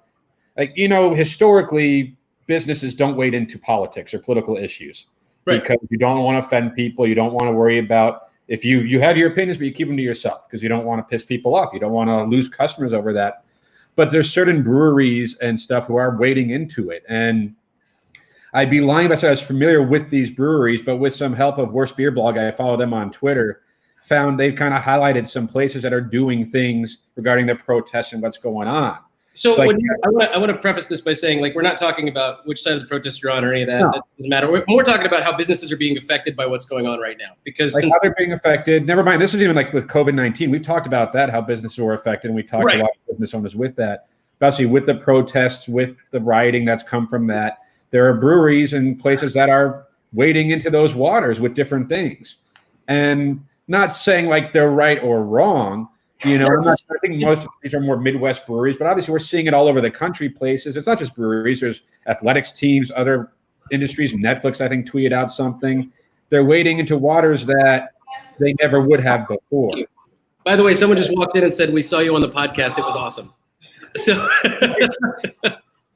historically, businesses don't wade into politics or political issues because you don't want to offend people. You don't want to worry about if you have your opinions, but you keep them to yourself because you don't want to piss people off. You don't want to lose customers over that. But there's certain breweries and stuff who are wading into it. And I'd be lying if I said I was familiar with these breweries, but with some help of Worst Beer Blog, I follow them on Twitter, found they've kind of highlighted some places that are doing things regarding the protests and what's going on. So I want to preface this by saying, we're not talking about which side of the protest you're on or any of that. No. That doesn't matter. We're talking about how businesses are being affected by what's going on right now. Because how they're being affected. Never mind. This is even with COVID-19. We've talked about that, how businesses were affected, and we talked to a lot of business owners with that. Especially with the protests, with the rioting that's come from that. There are breweries and places that are wading into those waters with different things. And not saying they're right or wrong. I think most of these are more Midwest breweries, but obviously we're seeing it all over the country places. It's not just breweries. There's athletics teams, other industries. Netflix, I think, tweeted out something. They're wading into waters that they never would have before. By the way, someone just walked in and said, "We saw you on the podcast. It was awesome." So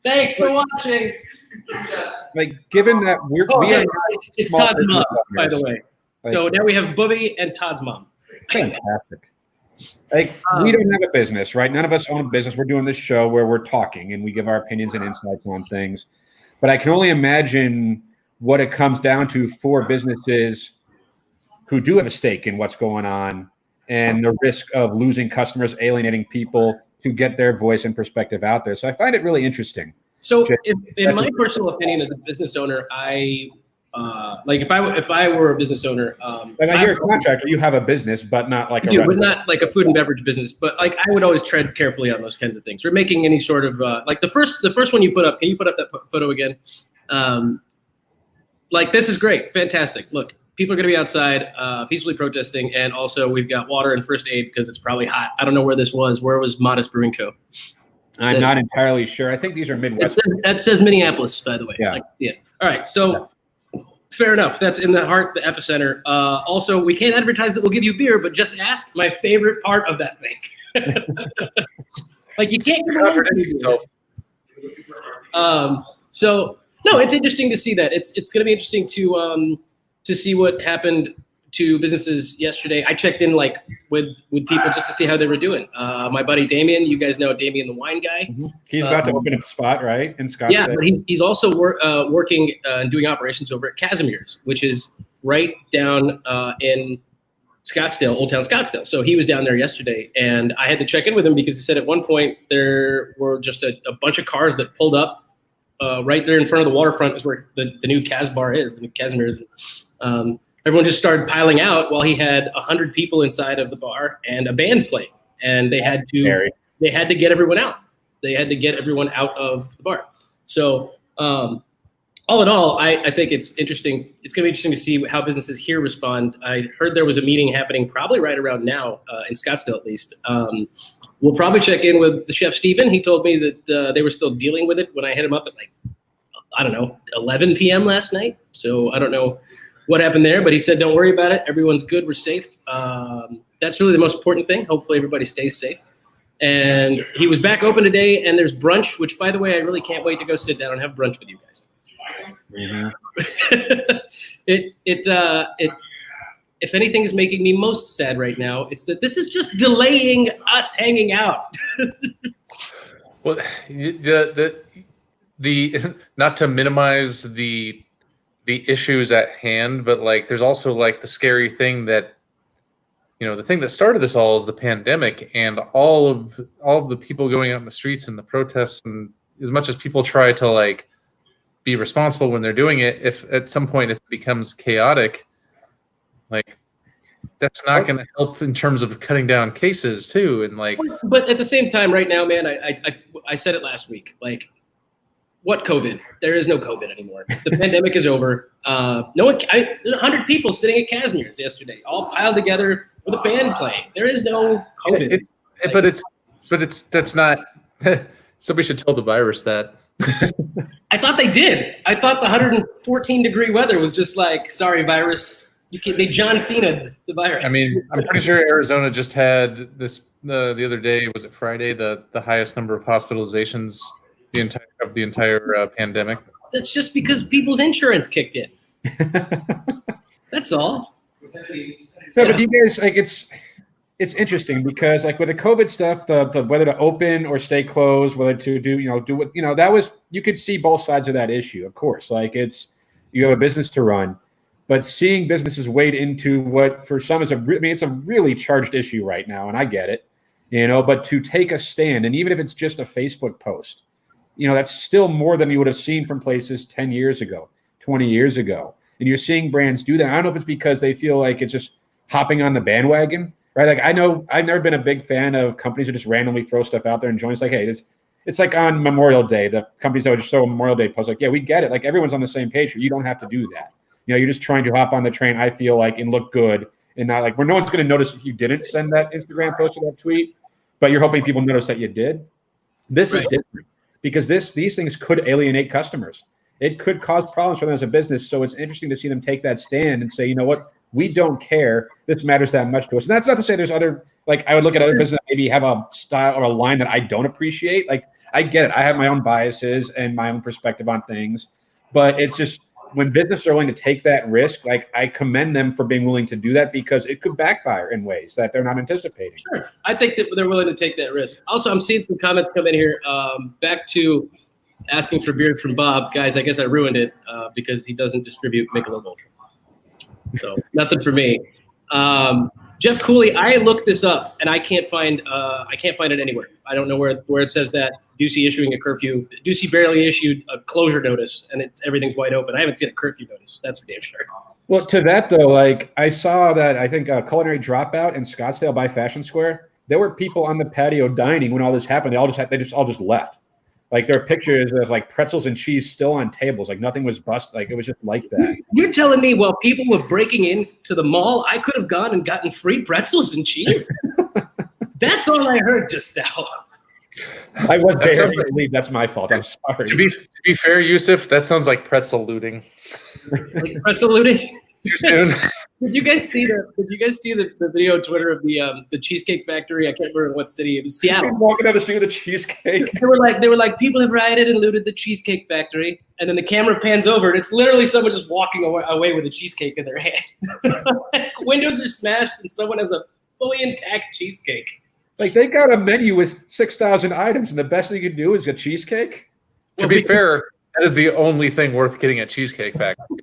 Thanks for watching. Like, given that we hey, are it's small Todd's mom, business by the owners. way. So now we have Bubby and Todd's mom. Fantastic. Like, we don't have a business, right? None of us own a business. We're doing this show where we're talking and we give our opinions and insights on things. But I can only imagine what it comes down to for businesses who do have a stake in what's going on and the risk of losing customers, alienating people to get their voice and perspective out there. So I find it really interesting. So, in my personal opinion, as a business owner, I like if I were a business owner, Like, you're a contractor, you have a business, but not like a but restaurant. not like a food and beverage business. But like I would always tread carefully on those kinds of things. Or making any sort of like the first one you put up. Can you put up that photo again? Like this is great, fantastic. Look, people are going to be outside peacefully protesting, and also we've got water and first aid because it's probably hot. I don't know where this was. Where was Modest Brewing Co? I'm not entirely sure. I think these are Midwest. That says Minneapolis, by the way. Yeah. Yeah. All right. So fair enough. That's in the heart, the epicenter. Also, we can't advertise that we'll give you beer, but just ask my favorite part of that thing. Like you can't contradict yourself. So no, it's interesting to see that. It's going to be interesting to see what happened to businesses yesterday. I checked in like with people just to see how they were doing. My buddy Damien, you guys know Damien, the wine guy. Mm-hmm. He's about to open a spot, right, in Scottsdale. Yeah, but he's also working and doing operations over at Casimir's, which is right down in Scottsdale, Old Town Scottsdale. So he was down there yesterday, and I had to check in with him because he said at one point there were just a bunch of cars that pulled up right there in front of the waterfront is where the new Cas bar is, the new Casimir's. Everyone just started piling out while he had 100 people inside of the bar and a band playing, and they had to get everyone out. They had to get everyone out of the bar. So all in all, I think it's interesting. It's going to be interesting to see how businesses here respond. I heard there was a meeting happening probably right around now in Scottsdale, at least. We'll probably check in with the chef, Steven. He told me that they were still dealing with it when I hit him up at like, I don't know, 11 p.m. last night. So I don't know what happened there, but he said, don't worry about it. Everyone's good. We're safe. That's really the most important thing. Hopefully everybody stays safe. And he was back open today, and there's brunch, which, by the way, I really can't wait to go sit down and have brunch with you guys. Mm-hmm. If anything is making me most sad right now, it's that this is just delaying us hanging out. Well, the not to minimize the issues at hand, but like there's also like the scary thing that, you know, the thing that started this all is the pandemic, and all of the people going out in the streets and the protests, and as much as people try to like be responsible when they're doing it, if at some point it becomes chaotic, like that's not going to help in terms of cutting down cases too. And like, but at the same time, right now, man, I said it last week, like, what COVID? There is no COVID anymore. The pandemic is over. No one. 100 people sitting at Casimir's yesterday, all piled together with a band playing. There is no COVID. That's not. Somebody should tell the virus that. I thought they did. I thought the 114-degree weather was just like, sorry, virus. They John Cena the virus. I mean, I'm pretty sure Arizona just had this the other day. Was it Friday? The highest number of hospitalizations the entire pandemic. That's just because people's insurance kicked in. That's all. No, but you guys, like, it's interesting because, like, with the COVID stuff, the whether to open or stay closed, whether to do what, that was, you could see both sides of that issue, of course. Like, you have a business to run, but seeing businesses wade into what for some is it's a really charged issue right now, and I get it, but to take a stand, and even if it's just a Facebook post, that's still more than you would have seen from places 10 years ago, 20 years ago. And you're seeing brands do that. I don't know if it's because they feel like it's just hopping on the bandwagon, right? Like, I know I've never been a big fan of companies that just randomly throw stuff out there and join. It's like, hey, it's like on Memorial Day, the companies that would just throw a Memorial Day post, like, yeah, we get it. Like, everyone's on the same page here. You don't have to do that. You're just trying to hop on the train, I feel like, and look good, and not like where no one's going to notice if you didn't send that Instagram post or that tweet, but you're hoping people notice that you did. This is different. Because these things could alienate customers. It could cause problems for them as a business. So it's interesting to see them take that stand and say, you know what, we don't care. This matters that much to us. And that's not to say there's other, like, I would look at other businesses that maybe have a style or a line that I don't appreciate. Like, I get it. I have my own biases and my own perspective on things, but it's just when businesses are willing to take that risk, like I commend them for being willing to do that because it could backfire in ways that they're not anticipating. Sure. I think that they're willing to take that risk. Also, I'm seeing some comments come in here. Back to asking for beer from Bob. Guys, I guess I ruined it because he doesn't distribute Michelob Ultra. So nothing for me. Jeff Cooley, I looked this up and I can't find it anywhere. I don't know where it says that. Ducey issuing a curfew. Ducey barely issued a closure notice and everything's wide open. I haven't seen a curfew notice. That's for damn sure. Well, to that though, like I saw that I think Culinary Dropout in Scottsdale by Fashion Square. There were people on the patio dining when all this happened. They all just left. Like there are pictures of like pretzels and cheese still on tables. Like nothing was busted. Like it was just like that. You're telling me while people were breaking into the mall, I could have gone and gotten free pretzels and cheese? That's all I heard just now. I was there. I believe that's my fault. I'm sorry. To be fair, Yusuf, that sounds like pretzel looting. Like pretzel looting? Too soon. Did you guys see the video on Twitter of the Cheesecake Factory? I can't remember what city. It was Seattle. Walking down the street with a cheesecake. They were like people have rioted and looted the Cheesecake Factory, and then the camera pans over and it's literally someone just walking away with a cheesecake in their hand. Like, windows are smashed and someone has a fully intact cheesecake. Like they got a menu with 6,000 items, and the best thing you can do is a cheesecake. To be fair, that is the only thing worth getting at Cheesecake Factory.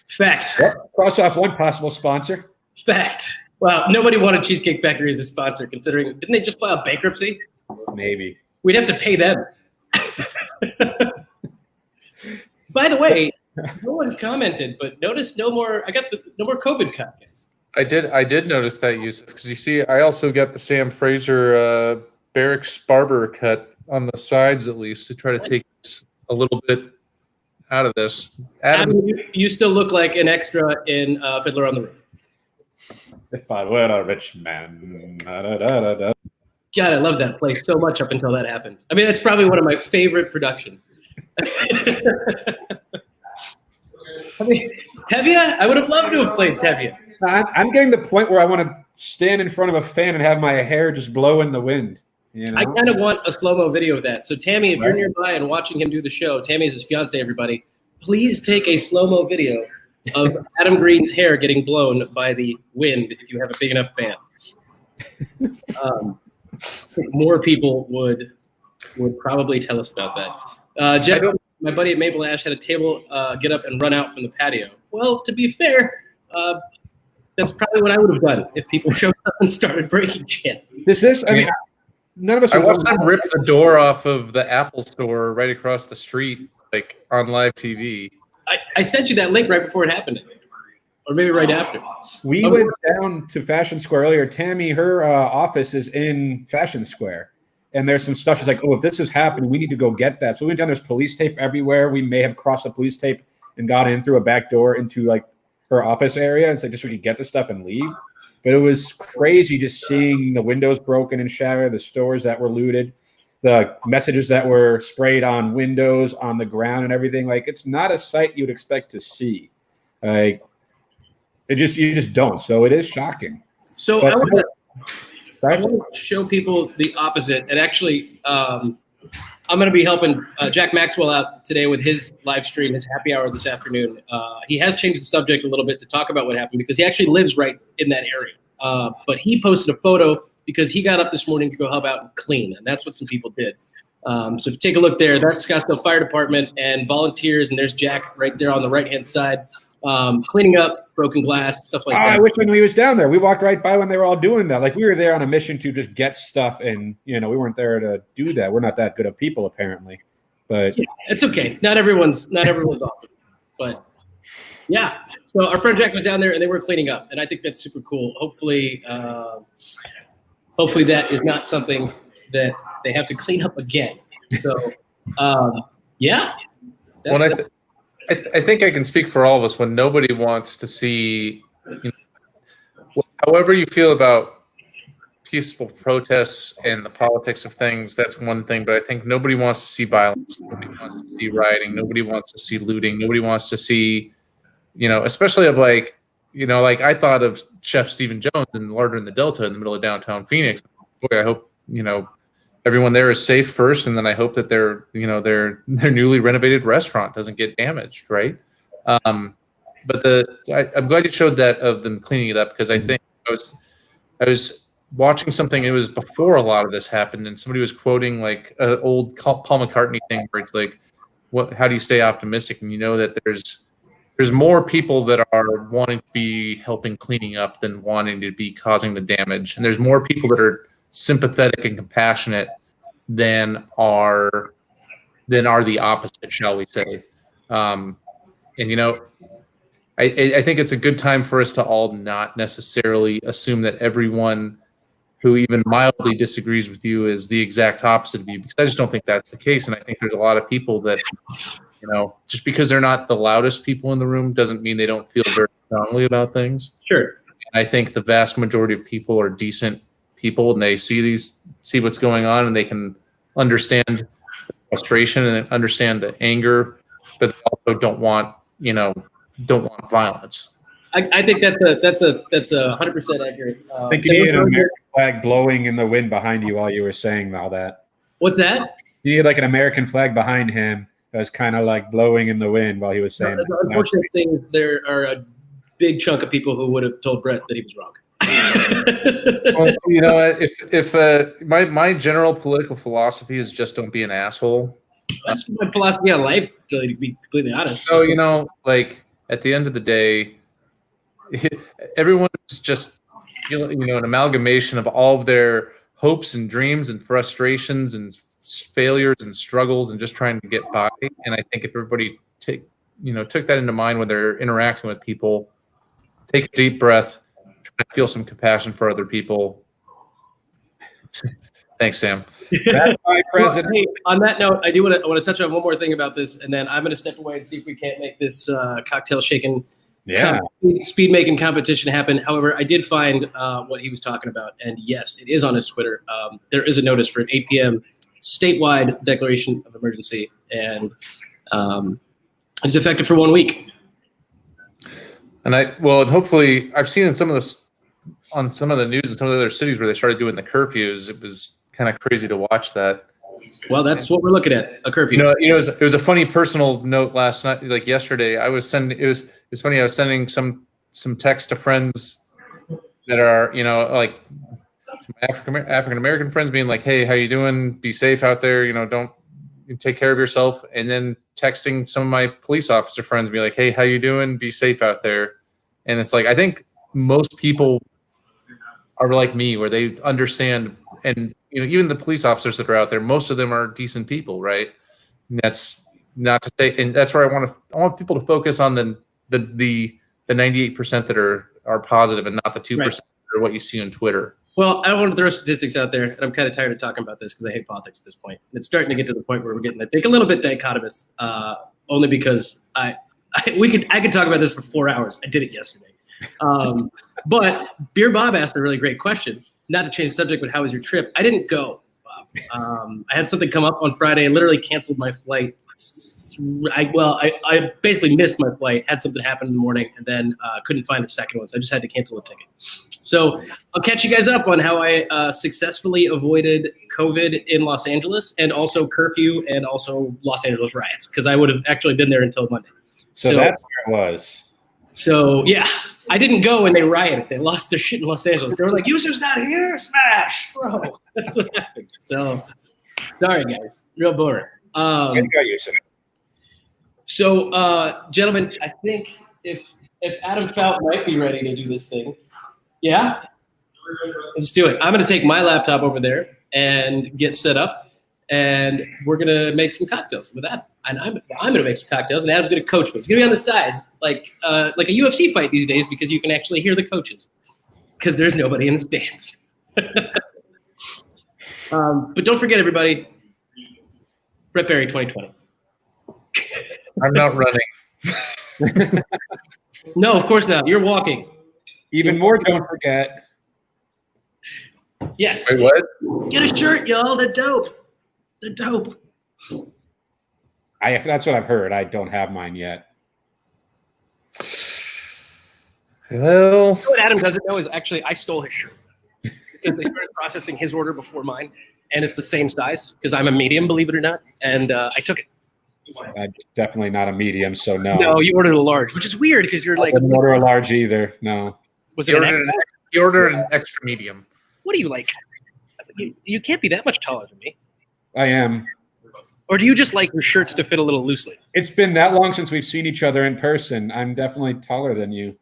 Fact. Well, cross off one possible sponsor. Fact. Well, nobody wanted Cheesecake Factory as a sponsor, considering didn't they just file bankruptcy? Maybe. We'd have to pay them. By the way, no one commented, but notice no more COVID comments. I did notice that, Yusuf, because you see, I also got the Sam Fraser Barracks barber cut on the sides, at least, to try to take a little bit out of this. Adam, you still look like an extra in Fiddler on the Roof. If I were a rich man. God, I love that place so much up until that happened. I mean, that's probably one of my favorite productions. I mean, Tevye? I would have loved to have played Tevye. I'm getting to the point where I want to stand in front of a fan and have my hair just blow in the wind. You know? I kind of want a slow-mo video of that. So, Tammy, if you're nearby and watching him do the show, Tammy's his fiance, everybody, please take a slow-mo video of Adam Green's hair getting blown by the wind if you have a big enough fan. More people would probably tell us about that. Jeff, my buddy at Maple Ash had a table get up and run out from the patio. Well, to be fair, that's probably what I would have done if people showed up and started breaking shit. I mean, none of us. I watched them rip the door off of the Apple store right across the street, like on live TV. I sent you that link right before it happened, I think. Or maybe right after. We went down to Fashion Square earlier. Tammy, her office is in Fashion Square. And there's some stuff. She's like, oh, if this is happening, we need to go get that. So we went down. There's police tape everywhere. We may have crossed the police tape and got in through a back door into like her office area. And so just so we could get the stuff and leave. But it was crazy just seeing the windows broken and shattered, the stores that were looted, the messages that were sprayed on windows, on the ground and everything. Like, it's not a sight you'd expect to see. Like, you just don't. So it is shocking. So I want to show people the opposite. And actually, I'm going to be helping Jack Maxwell out today with his live stream, his happy hour this afternoon. He has changed the subject a little bit to talk about what happened because he actually lives right in that area. But he posted a photo because he got up this morning to go help out and clean. And that's what some people did. So if you take a look there, that's Scottsdale Fire Department and volunteers. And there's Jack right there on the right-hand side, cleaning up broken glass, stuff like that. I wish I knew he was down there. We walked right by when they were all doing that. Like, we were there on a mission to just get stuff, and we weren't there to do that. We're not that good of people, apparently. But yeah, it's okay. Not everyone's awesome. But yeah. So our friend Jack was down there and they were cleaning up, and I think that's super cool. Hopefully that is not something that they have to clean up again. So yeah. I think I can speak for all of us when nobody wants to see, however you feel about peaceful protests and the politics of things, that's one thing. But I think nobody wants to see violence. Nobody wants to see rioting. Nobody wants to see looting. Nobody wants to see, especially of like I thought of Chef Stephen Jones and Larder in the Delta in the middle of downtown Phoenix. Boy, I hope, everyone there is safe first, and then I hope that their newly renovated restaurant doesn't get damaged, right? But I'm glad you showed that of them cleaning it up, because I think I was watching something. It was before a lot of this happened, and somebody was quoting like an old Paul McCartney thing where it's like, how do you stay optimistic? And you know that there's more people that are wanting to be helping cleaning up than wanting to be causing the damage, and there's more people that are sympathetic and compassionate than are the opposite, shall we say? And I think it's a good time for us to all not necessarily assume that everyone who even mildly disagrees with you is the exact opposite of you, because I just don't think that's the case. And I think there's a lot of people that, just because they're not the loudest people in the room doesn't mean they don't feel very strongly about things. Sure. And I think the vast majority of people are decent people, and they see what's going on, and they can understand the frustration and understand the anger, but they also don't want violence. I think that's a 100% accurate. I think you need an American flag blowing in the wind behind you while you were saying all that. What's that? You need like an American flag behind him that was kind of like blowing in the wind while he was saying that. The unfortunate thing is there are a big chunk of people who would have told Brett that he was wrong. Well, if my general political philosophy is just don't be an asshole. That's my philosophy on life, to be completely honest. So like at the end of the day, everyone's just an amalgamation of all of their hopes and dreams and frustrations and failures and struggles and just trying to get by. And I think if everybody took that into mind when they're interacting with people, take a deep breath, try to feel some compassion for other people. Thanks, Sam. That's my president. Well, hey, on that note, I want to touch on one more thing about this, and then I'm going to step away and see if we can't make this cocktail shaking speed making competition happen. However, I did find what he was talking about, and yes, it is on his Twitter. There is a notice for an 8 p.m. statewide declaration of emergency, and it's effective for 1 week. And hopefully I've seen on some of the news in some of the other cities where they started doing the curfews. It was kind of crazy to watch that. Well, that's what we're looking at, a curfew. It was a funny personal note last night, like yesterday. It was funny. I was sending some text to friends that are, like some African American friends, being like, "Hey, how you doing? Be safe out there. Don't take care of yourself." And then texting some of my police officer friends, be like, "Hey, how you doing? Be safe out there." And it's like, I think most people are like me, where they understand, and even the police officers that are out there, most of them are decent people, right? And that's not to say, and that's where I want people to focus on the 98% that are positive, and not the 2% that are what you see on Twitter. Well, I don't want to throw statistics out there, and I'm kind of tired of talking about this because I hate politics at this point. And it's starting to get to the point where we're getting, I think, a little bit dichotomous, only because I could talk about this for 4 hours. I did it yesterday. But Beer Bob asked a really great question. Not to change the subject, but how was your trip? I didn't go, Bob. I had something come up on Friday and literally canceled my flight. I basically missed my flight, had something happen in the morning, and then couldn't find the second one, so I just had to cancel the ticket. So I'll catch you guys up on how I successfully avoided COVID in Los Angeles, and also curfew, and also Los Angeles riots, because I would have actually been there until Monday. So that's where it was. So, yeah, I didn't go when they rioted. They lost their shit in Los Angeles. They were like, "User's not here, smash, bro." That's what happened. So, sorry, guys. Real boring. So, gentlemen, I think if Adam Fought might be ready to do this thing, yeah, let's do it. I'm going to take my laptop over there and get set up, and we're going to make some cocktails with Adam. And I'm going to make some cocktails, and Adam's going to coach me. He's going to be on the side, like a UFC fight these days, because you can actually hear the coaches, because there's nobody in the stands. But don't forget, everybody, Brett Berry 2020. I'm not running. No, of course not. You're walking. Even more, don't forget. Yes. Wait, what? Get a shirt, y'all. They're dope. They're dope. That's what I've heard. I don't have mine yet. Well, What Adam doesn't know is actually I stole his shirt because they started processing his order before mine. and it's the same size because I'm a medium, believe it or not, and I took it. I'm definitely not a medium, so no. No, you ordered a large, which is weird because you're I like. didn't order a large either. No. Was He it an ordered, extra? he ordered an extra medium. What are you like? You can't be that much taller than me. I am. Or do you just like your shirts to fit a little loosely? It's been that long since we've seen each other in person. I'm definitely taller than you.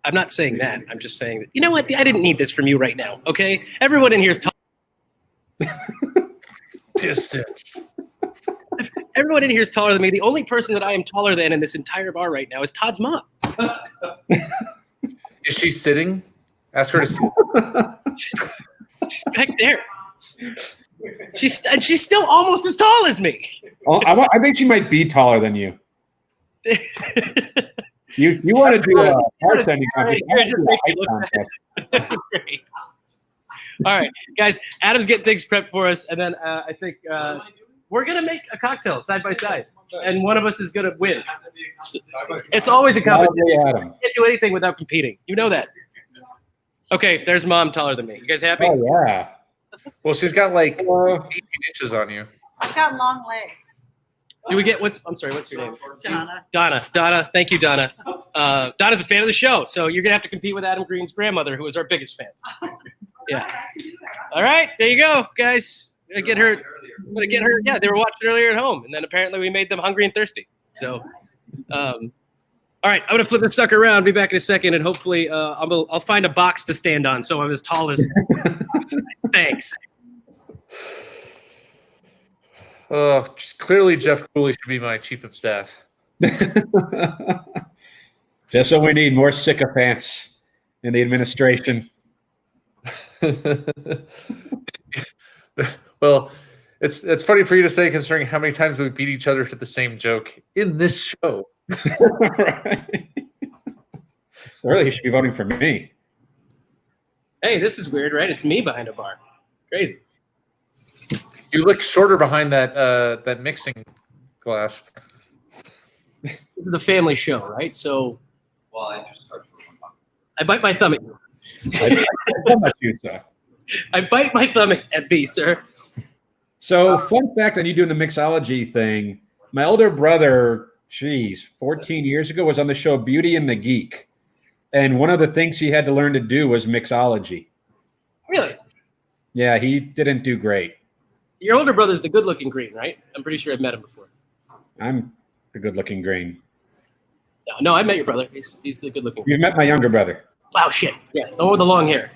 I'm not saying that. I'm just saying that. You know what? I didn't need this from you right now. Okay, everyone in here is taller. Distance. Everyone in here is taller than me. The only person that I am taller than in this entire bar right now is Todd's mom. Is she sitting? Ask her to sit. She's back there. She's still almost as tall as me. Oh, I think she might be taller than you. You want to do a bartending contest? Great. All right, guys. Adam's getting things prepped for us, and then I think we're gonna make a cocktail side by side, and one of us is gonna win. It's always a competition. Adam. You can't do anything without competing. You know that. Okay, there's mom taller than me. You guys happy? Oh yeah. Well, she's got like 18 inches on you. I've got long legs. Do we get I'm sorry, what's your name? Donna. Donna. Thank you, Donna. Donna's a fan of the show, so you're gonna have to compete with Adam Green's grandmother, who is our biggest fan. Yeah. All right, there you go, guys. I'm gonna get her. Yeah, they were watching earlier at home, and then apparently we made them hungry and thirsty. So, all right, I'm gonna flip this sucker around. Be back in a second, and hopefully, I'll find a box to stand on, so I'm as tall as. Thanks. Clearly, Jeff Cooley should be my chief of staff. Just so we need more sycophants in the administration. Well, it's funny for you to say, considering how many times we beat each other to the same joke in this show. Right. Really, you should be voting for me. Hey, this is weird, right? It's me behind a bar. Crazy. You look shorter behind that mixing glass. This is a family show, right? So, Well, I just started for one month. I bite my thumb at you. How about you, sir? I bite my thumb at B, sir. So, fun fact on you doing the mixology thing. My older brother, 14 years ago, was on the show Beauty and the Geek. And one of the things he had to learn to do was mixology. Really? Yeah, he didn't do great. Your older brother's the good-looking green, right? I'm pretty sure I've met him before. I'm the good-looking green. No, I met your brother. He's the good-looking. You've met my younger brother. Wow, shit. Yeah, the one with the long hair.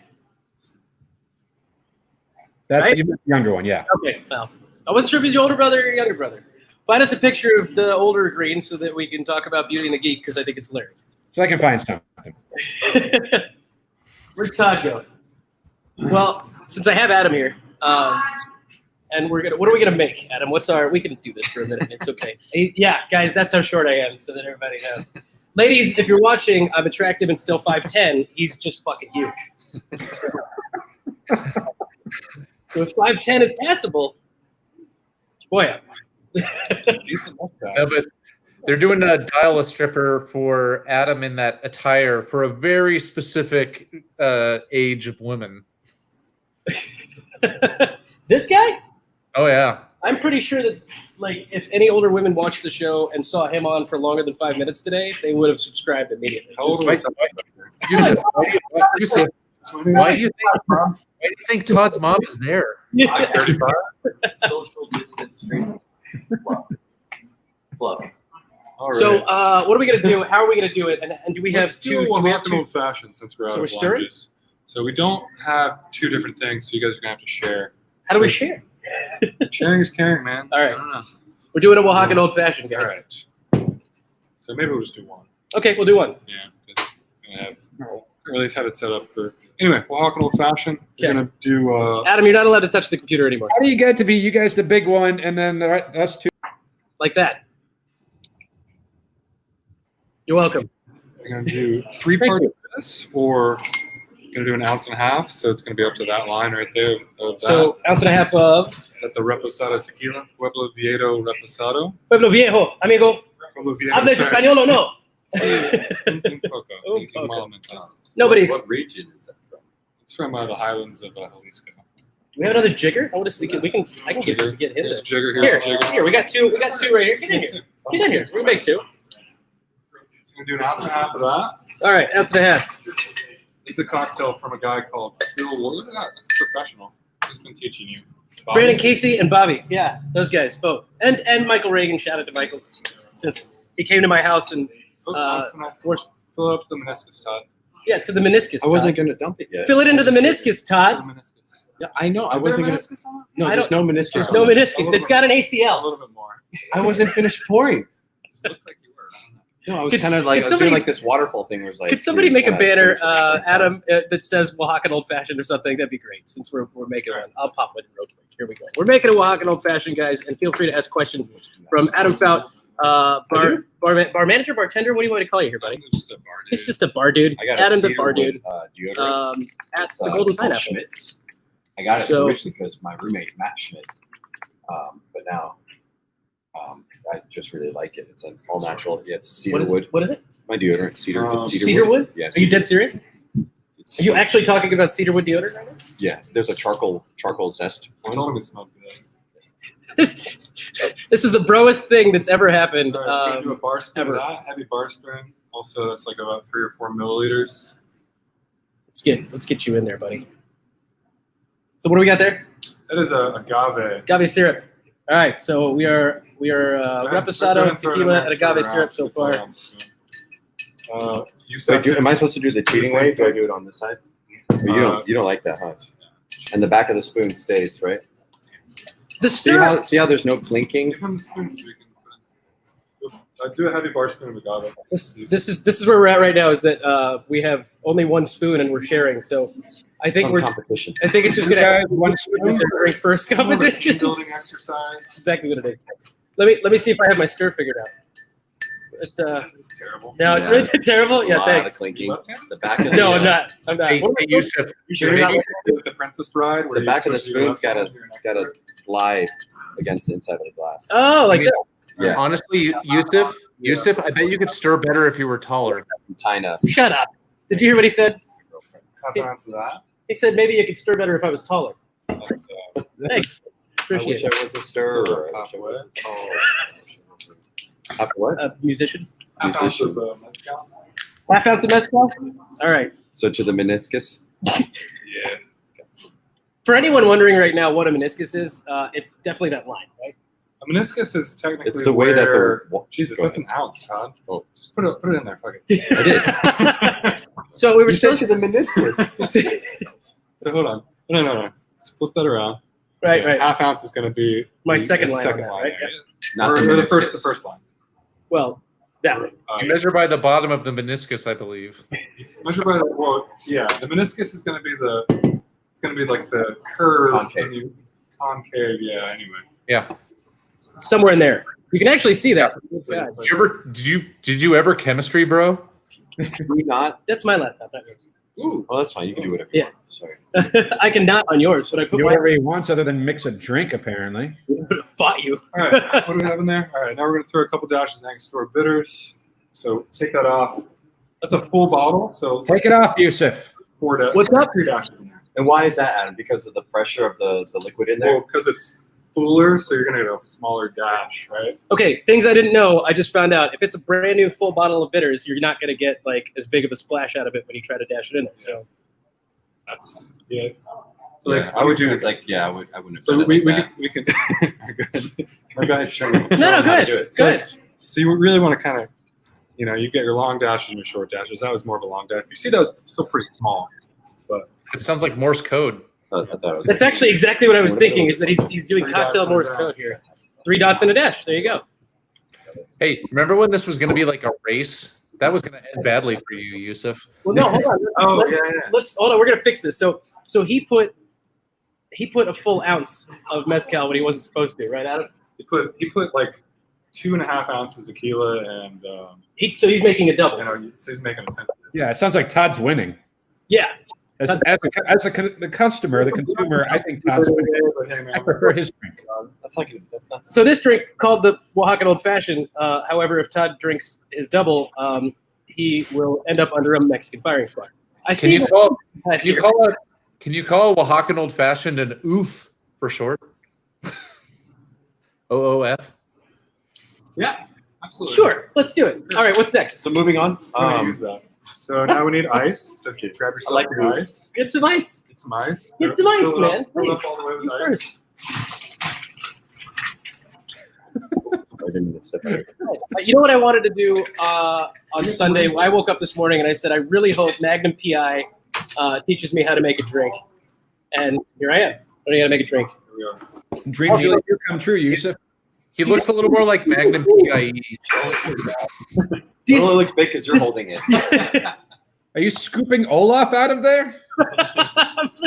That's Right? you met the younger one, yeah. Okay, well, I wasn't sure if he's your older brother or your younger brother. Find us a picture of the older green so that we can talk about Beauty and the Geek, because I think it's hilarious. So I can find something. Where's Todd going? Well, since I have Adam here, and what are we gonna make, Adam? We can do this for a minute. It's okay. Yeah, guys, that's how short I am, so that everybody knows. Ladies, if you're watching, I'm attractive and still 5'10". He's just fucking huge. So if 5'10" is passable, boy, I'm decent. No, but they're doing a dial a stripper for Adam in that attire for a very specific age of women. This guy? Oh yeah. I'm pretty sure that, like, if any older women watched the show and saw him on for longer than 5 minutes today, they would have subscribed immediately. Yusuf, why do you think Todd's mom is there? Yeah. 35. Social distance stream. Club. All right. So, what are we gonna do? How are we gonna do it? And do we have Let's two? do a do we have Hawken two? old fashioned since we're out So we're of stirring? lime juice. So we don't have two different things. So you guys are gonna have to share. How do we share? Sharing is caring, man. All right. I don't know. We're doing a Oaxacan old fashioned, guys. All right. So maybe we'll just do one. Okay, we'll do one. Yeah. 'Cause we're gonna have, or at least have it set up for. Anyway, Oaxacan old fashioned. We're Okay. gonna do. Adam, you're not allowed to touch the computer anymore. How do you get to be you guys the big one and then us two? Like that. You're welcome. We're gonna do 3 parts of this, or we're gonna do an ounce and a half. So it's gonna be up to that line right there. Of that. So, ounce and a half of That's a reposado tequila, Pueblo Viejo reposado. Pueblo Viejo, amigo. Pueblo Viejo. ¿Hablas español o no? Un poco, Un poco. malamente. Nobody. What region is that from? It's from the highlands of Jalisco. we have another jigger? I want to see. I can get him. Here's To, Jigger. here, Here's Jigger. here. We got two right here. Get in here. Get in here. We're gonna make two. We're gonna do an ounce and a half of that. All right, ounce and a half. This is a cocktail from a guy called Phil. Look at that. That's a professional. He's been teaching you. Bobby. Brandon Casey and Bobby. Yeah, those guys both. And Michael Reagan. Shout out to Michael, since he came to my house and Force fill up the meniscus, Todd. yeah, to the meniscus. I wasn't Todd. gonna dump it yet. Fill it into the meniscus, Todd. Meniscus. Yeah, I know. I Is there wasn't a gonna. meniscus on it? No, I there's no meniscus. There's on no this. meniscus. It's got an A ACL. little bit more. I wasn't finished pouring. Looked like you were. No, I was Could- kind of like could I was somebody- doing like this waterfall thing. Where it was like, Could somebody you make a kinda banner, finish it. Adam, that says Oaxacan Old Fashioned or something? That'd be great. Since we're making one, I'll pop one real quick. Here we go. We're making a Oaxacan Old Fashioned, guys, and feel free to ask questions from Adam Fought, bar manager, bartender. What do you want to call you here, buddy? Just a bar, dude. He's just a bar dude. I got Adam the cedar bar wood, dude. deodorant. At It's, the Golden it's called Pineapple. Schmidt's. I got it So- originally because my roommate Matt Schmidt, but now I just really like it. It's all natural. Yeah, it's cedar wood. What is it? My deodorant, cedar. It's Cedar wood? Yeah. Are you dead serious? It's- Are you actually talking about cedarwood deodorant right now? Yeah. There's a charcoal zest. I told him it smelled good. This is the broest thing that's ever happened. All right, we're gonna do a bar spoon ever. of that. Heavy bar spoon. Also, that's like about 3 or 4 milliliters. Let's get you in there, buddy. So what do we got there? That is a agave. Agave syrup. All right, so we are reposado, tequila, and agave syrup so far. You Wait, said am I supposed to do the cheating way? Do I do it on this side? Or you don't like that, huh? And the back of the spoon stays, right? The See syrup. how there's no clinking? give him the spoon so we can do a heavy bar spoon of agave. This is where we're at right now. Is that we have only one spoon and we're sharing. So I think Some competition. I think it's just Guys, gonna one spoon. during first competition. Building exercise. That's exactly what it is. Let me see if I have my stir figured out. It's That's terrible. no, it's Yeah. really terrible. A Yeah, lot of thanks. clinking. Left hand? The back of the No, I'm not. I'm not. Hey, Yusuf, You're not like the Princess Bride. Where The you back of the switch your spoon's left hand to your next gotta hand? lie against the inside of the glass. Oh, like that. Yeah. honestly, Yusuf, I bet you could stir better if you were taller. Tina. Shut up. Did you hear what he said? Half an ounce of that. He said maybe you could stir better if I was taller. And, Thanks. I Appreciate wish it. I was a stirrer. I wish I was Half what? Musician. half ounce Musician. of mezcal. Half ounce of mezcal. All right. So to the meniscus. Yeah. For anyone wondering right now what a meniscus is, it's definitely that line, right? A meniscus is technically It's the way that where, the Jesus, Go that's ahead. an ounce, Todd. Oh. Just put it in there. Fuck it. I did. So we were You said supposed to the meniscus. So hold on. No. Let's flip that around. right, Yeah, right. Half ounce is going to be My the second line on Second that, line. right? yeah. Not Or the the meniscus. first line. Well, that way. You measure by the bottom of the meniscus, I believe. Measure by the yeah. The meniscus is going to be like the curve. Concave. Concave. Yeah. Anyway. Yeah. Somewhere in there. You can actually see that. God, Did you ever chemistry, bro? We not. that's my laptop. Not yours. Ooh. Oh, that's fine. You can do whatever. Yeah. You want. Sorry. I can not on yours, but I put Do my whatever he wants other than mix a drink, apparently. fought you. All right. What do we have in there? All right. Now we're going to throw a couple dashes of Angostura bitters. So take that off. That's a full bottle. So Take it off, Yusuf. 4 dashes. What's up? 3 dashes in there. And why is that, Adam? Because of the pressure of the liquid in there? Well, because it's fuller, so you're going to get a smaller dash, right? Okay, things I didn't know. I just found out. If it's a brand new full bottle of bitters, you're not going to get like as big of a splash out of it when you try to dash it in there. So That's yeah. So like, I would do it like, I wouldn't have So done it we like can that. Go ahead, show me. no, how go to ahead. do it. Go ahead. So you really want to kind of, you get your long dashes and your short dashes. That was more of a long dash. You see, that was still pretty small. It sounds like Morse code. I thought it was That's actually exactly what I was thinking. Is that he's doing 3 cocktail dots Morse and a code dash. here. 3 dots and a dash. There you go. Hey, remember when this was going to be like a race? That was going to end badly for you, Yusuf. Well, no, hold on. Oh, let's, yeah. let's hold on. We're gonna fix this. So he put a full ounce of mezcal when he wasn't supposed to, right, Adam? He put like 2.5 ounces tequila and So he's making a double. so he's making a cent. Yeah, it sounds like Todd's winning. Yeah. As the customer, the consumer, I think Todd's winning. But hey, man, I prefer his drink. That's not. So this drink called the Oaxacan Old Fashioned. However, if Todd drinks his double, he will end up under a Mexican firing squad. I Can see you that call? hat Can you here. call out? Can you call Oaxacan Old Fashioned an oof for short? OOF. Yeah, absolutely. Sure, let's do it. All right, what's next? So moving on. I'm gonna use that. So now we need ice. So Okay. grab I yourself like some the ice. Get some ice. Get some ice. Get some ice, Fill it up- man. fill it up Please. all the way with You ice. first. I didn't mean to step out. You know what I wanted to do on Sunday? I woke up this morning and I said, I really hope Magnum PI teaches me how to make a drink. And here I am. Learning how to make a drink. Here we go. Dreams really do come true, Yusuf. He looks a little more like Magnum PIE. It only looks big because you're holding it. Are you scooping Olaf out of there?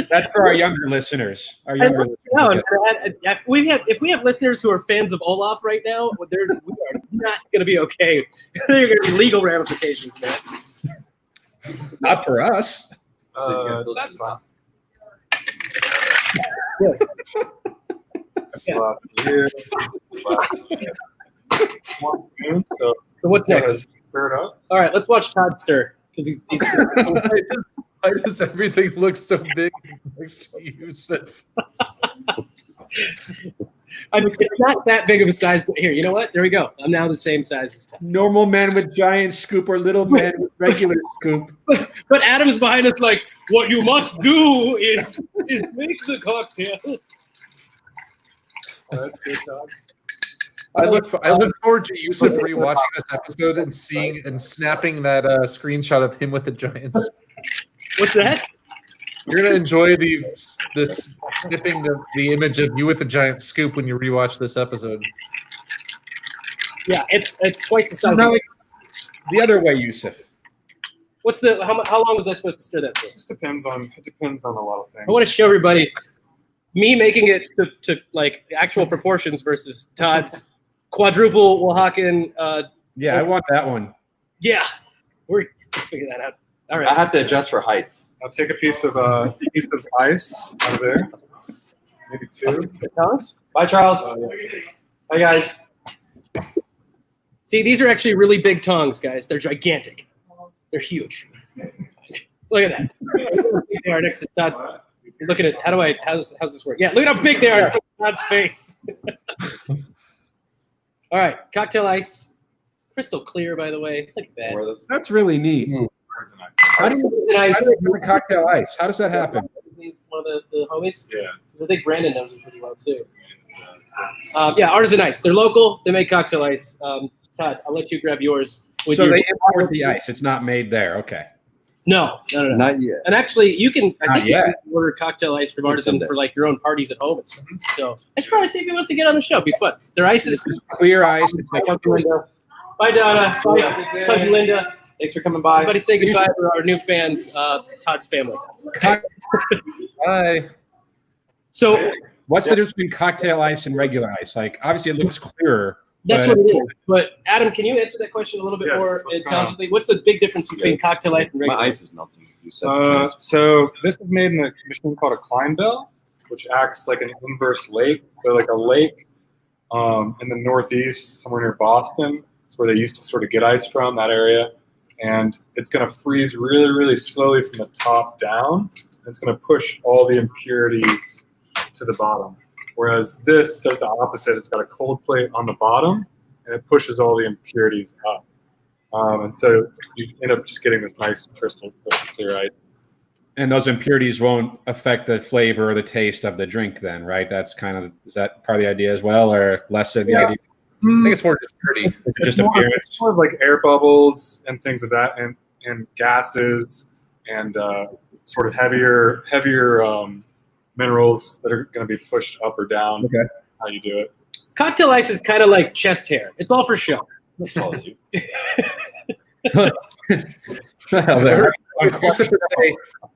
That's for our younger listeners. Our younger No, listeners. if we have listeners who are fans of Olaf right now, we are not going to be okay. There are going to be legal ramifications, man. Not for us. That's fine. Yeah. Last year. One spoon, so So what's next? stir it up. All right, let's watch Todd stir because he's Why does everything look so big next to you? I mean, it's not that big of a size. Here, you know what? There we go. I'm now the same size as Todd. Normal man with giant scoop or little man with regular scoop. But Adam's behind us like, what you must do is make the cocktail. I look forward to Yusuf rewatching this episode and seeing and snapping that screenshot of him with the Giants. What's that? You're gonna enjoy this snipping the image of you with the giant scoop when you rewatch this episode. Yeah, it's twice the size. No, of the other way, Yusuf. What's the how long was I supposed to stir that for? It depends on a lot of things. I want to show everybody me making it to like actual proportions versus Todd's quadruple Oaxacan. Yeah, I want that one. Yeah, we'll figure that out. All I right. have to adjust for height. I'll take a piece of ice out of there. Maybe two. Tongs? Bye, Charles. Bye, guys. See, these are actually really big tongs, guys. They're gigantic. They're huge. Look at that. They are next to Todd. Look at it. How's this work? Yeah, look at how big they are in Todd's face. All right, cocktail ice. Crystal clear, by the way. Look at that. That's really neat. How do you make cocktail ice? How does that happen? One of the homies? Yeah. Because I think Brandon knows them pretty well, too. Yeah, Artisan Ice. They're local. They make cocktail ice. Todd, I'll let you grab yours. So they import the ice. It's not made there. Okay. No. Not yet. And actually, you can. I Not think you yet. can order cocktail ice from Artisan Someday. for like your own parties at home and stuff. So I should probably see if he wants to get on the show. It'd be fun. Their ice is. Clear ice. It's Bye, like, Cousin Linda. Bye, Donna. Bye, Cousin Linda. Thanks for coming by. Everybody say goodbye to our new fans, Todd's family. Bye. So what's the difference between cocktail ice and regular ice? Like, obviously, it looks clearer. that's but- what it is. But Adam, can you answer that question a little bit Yes, more what's going on? intelligently? What's the big difference between Yes. cocktail ice and My regular ice is melting. You said So this is made in a machine called a Kleinbell, which acts like an inverse lake. So like a lake in the Northeast, somewhere near Boston, is where they used to sort of get ice from, that area. And it's going to freeze really, really slowly from the top down. And it's going to push all the impurities to the bottom. Whereas this does the opposite. It's got a cold plate on the bottom, and it pushes all the impurities up. And so you end up just getting this nice crystal clear ice. And those impurities won't affect the flavor or the taste of the drink then, right? That's kind of, is that part of the idea as well, or less of the Yeah. idea? I think it's more just pretty. Just It's more- appearance? it's more of like air bubbles and things of that, and gases and sort of heavier minerals that are going to be pushed up or down. Okay. How you do it? Cocktail ice is kind of like chest hair. It's all for show. Well, there.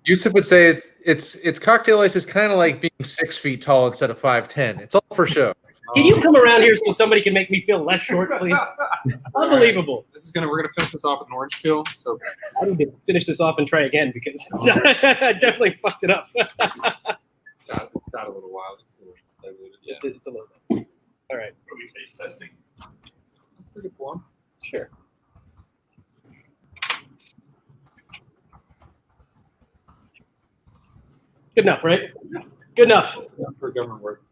Yusuf would say it's cocktail ice is kind of like being 6 feet tall instead of 5'10". It's all for show. Can you come around here so somebody can make me feel less short, please? Unbelievable. We're gonna finish this off with an orange peel. So I need to finish this off and try again because it's not, I definitely fucked it up. it's out a little while. It's a little diluted. Yeah. It's a little bit. All right. Testing. That's pretty good one. Sure. Good enough, right? Good enough. For government work.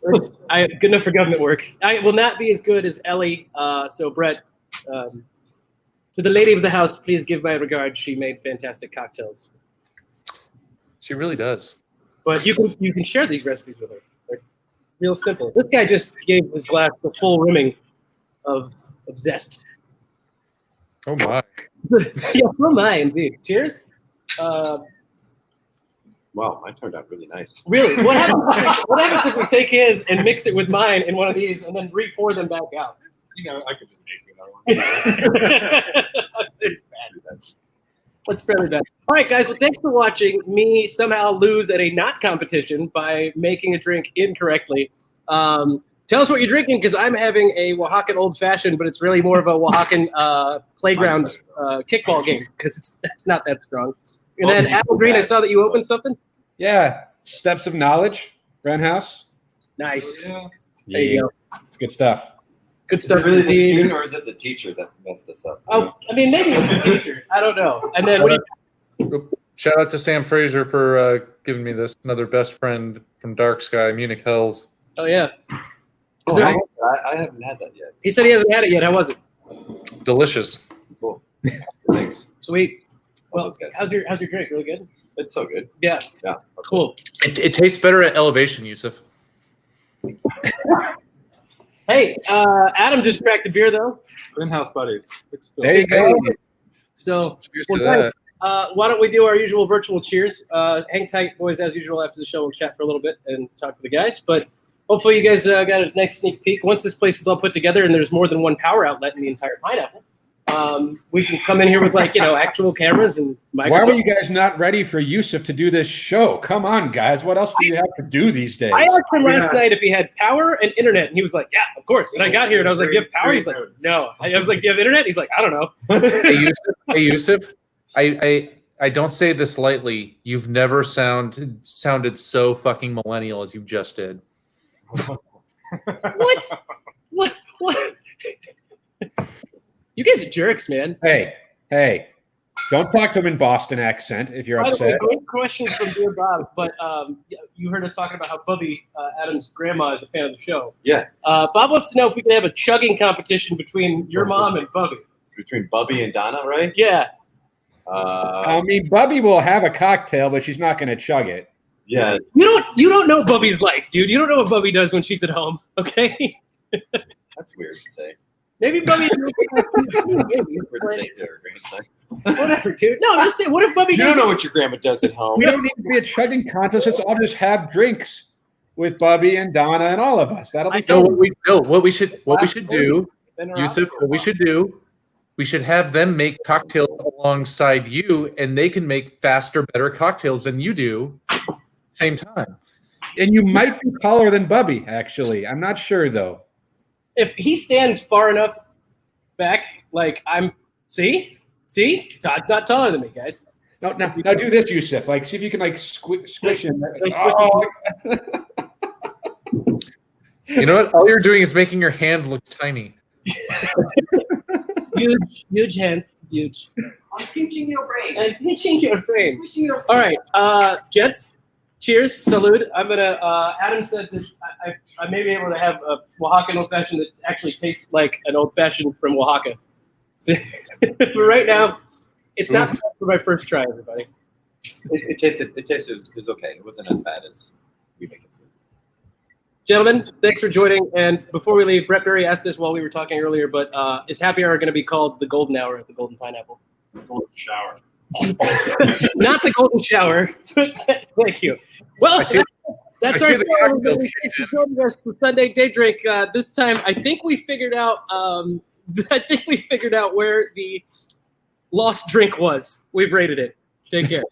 Good enough for government work. I will not be as good as Ellie. So Brett, to the lady of the house, please give my regards. She made fantastic cocktails. She really does. But you can share these recipes with her. They're real simple. This guy just gave his glass the full rimming of zest. Oh my. Yeah, oh my, indeed. Cheers. Wow, mine turned out really nice. Really, what happens if we take his and mix it with mine in one of these and then re-pour them back out? You know, I could just make another one. That's fairly bad. All right, guys. Well, thanks for watching me somehow lose at a not competition by making a drink incorrectly. Tell us what you're drinking, because I'm having a Oaxacan old fashioned, but it's really more of a Oaxacan playground kickball game because it's not that strong. And then Apple Green, I saw that you opened something. Yeah, Steps of Knowledge, Brand House. Nice. Yeah. There you go. It's good stuff. Good Is stuff. it really the indeed. student or is it the teacher that messed this up? Oh, I mean, maybe it's the teacher. I don't know. And then what do you? Shout out to Sam Fraser for giving me this. Another best friend from Dark Sky, Munich Hells. Oh yeah. Is Oh, there- I haven't had that yet. he said he hasn't had it yet. How was it? Delicious. Cool. Thanks. Sweet. Well, those guys. how's your drink? Really good. It's so good. Yeah. Yeah. Cool. It tastes better at elevation, Yusuf. Hey, Adam just cracked a beer though. Greenhouse buddies. There you go. So Cheers well, to that. why don't we do our usual virtual cheers? Hang tight, boys, as usual. After the show, we'll chat for a little bit and talk to the guys. But hopefully, you guys got a nice sneak peek. Once this place is all put together and there's more than one power outlet in the entire pineapple, we can come in here with actual cameras and mics. Why were you guys not ready for Yusuf to do this show? Come on, guys. What else do you have to do these days? I asked him last night if he had power and internet, and he was like, "Yeah, of course." And I got here and I was like, "Do you have power?" He's like, "No." I was like, "Do you have internet?" He's like, "I don't know." Hey Yusuf, I don't say this lightly. You've never sounded so fucking millennial as you just did. What? What? You guys are jerks, man. Hey, don't talk to him in Boston accent if you're By the way, upset. great question from Dear Bob, but you heard us talking about how Bubby, Adam's grandma, is a fan of the show. Yeah. Bob wants to know if we can have a chugging competition between your mom and Bubby. Between Bubby and Donna, right? Yeah. I mean, Bubby will have a cocktail, but she's not going to chug it. Yeah. You don't know Bubby's life, dude. You don't know what Bubby does when she's at home, okay? That's weird to say. Maybe Bubby. Weird to say to her grandson. Whatever, dude. No, I'm just saying. What if Bubby? You don't know what your grandma does at home. We don't need to be a chugging contest. Let's all just have drinks with Bubby and Donna and all of us. That'll be No, fun. what we should do, Yusuf, what we should do, we should have them make cocktails alongside you, and they can make faster, better cocktails than you do same time. And you might be taller than Bubby, actually. I'm not sure, though. If he stands far enough back, like I'm. See, Todd's not taller than me, guys. No, now do this, Yusuf. Like, see if you can squish him. Oh. You know what? All you're doing is making your hand look tiny. Huge hand, huge. I'm pinching your brain. And pinching your frame. Squishing your All right, gents. Cheers, salud. I'm gonna. Adam said that I may be able to have a Oaxacan old fashioned that actually tastes like an old fashioned from Oaxaca. So, but right now, it's not for my first try, everybody. It tasted. It was okay. It wasn't as bad as we make it seem. Gentlemen, thanks for joining. And before we leave, Brett Berry asked this while we were talking earlier, but is happy hour going to be called the Golden Hour at the Golden Pineapple? Golden shower. Not the Golden Shower. Thank you. Well, that's our show. Everybody. Thanks for joining us for Sunday Day Drink. This time, I think we figured out. Where the lost drink was. We've rated it. Take care.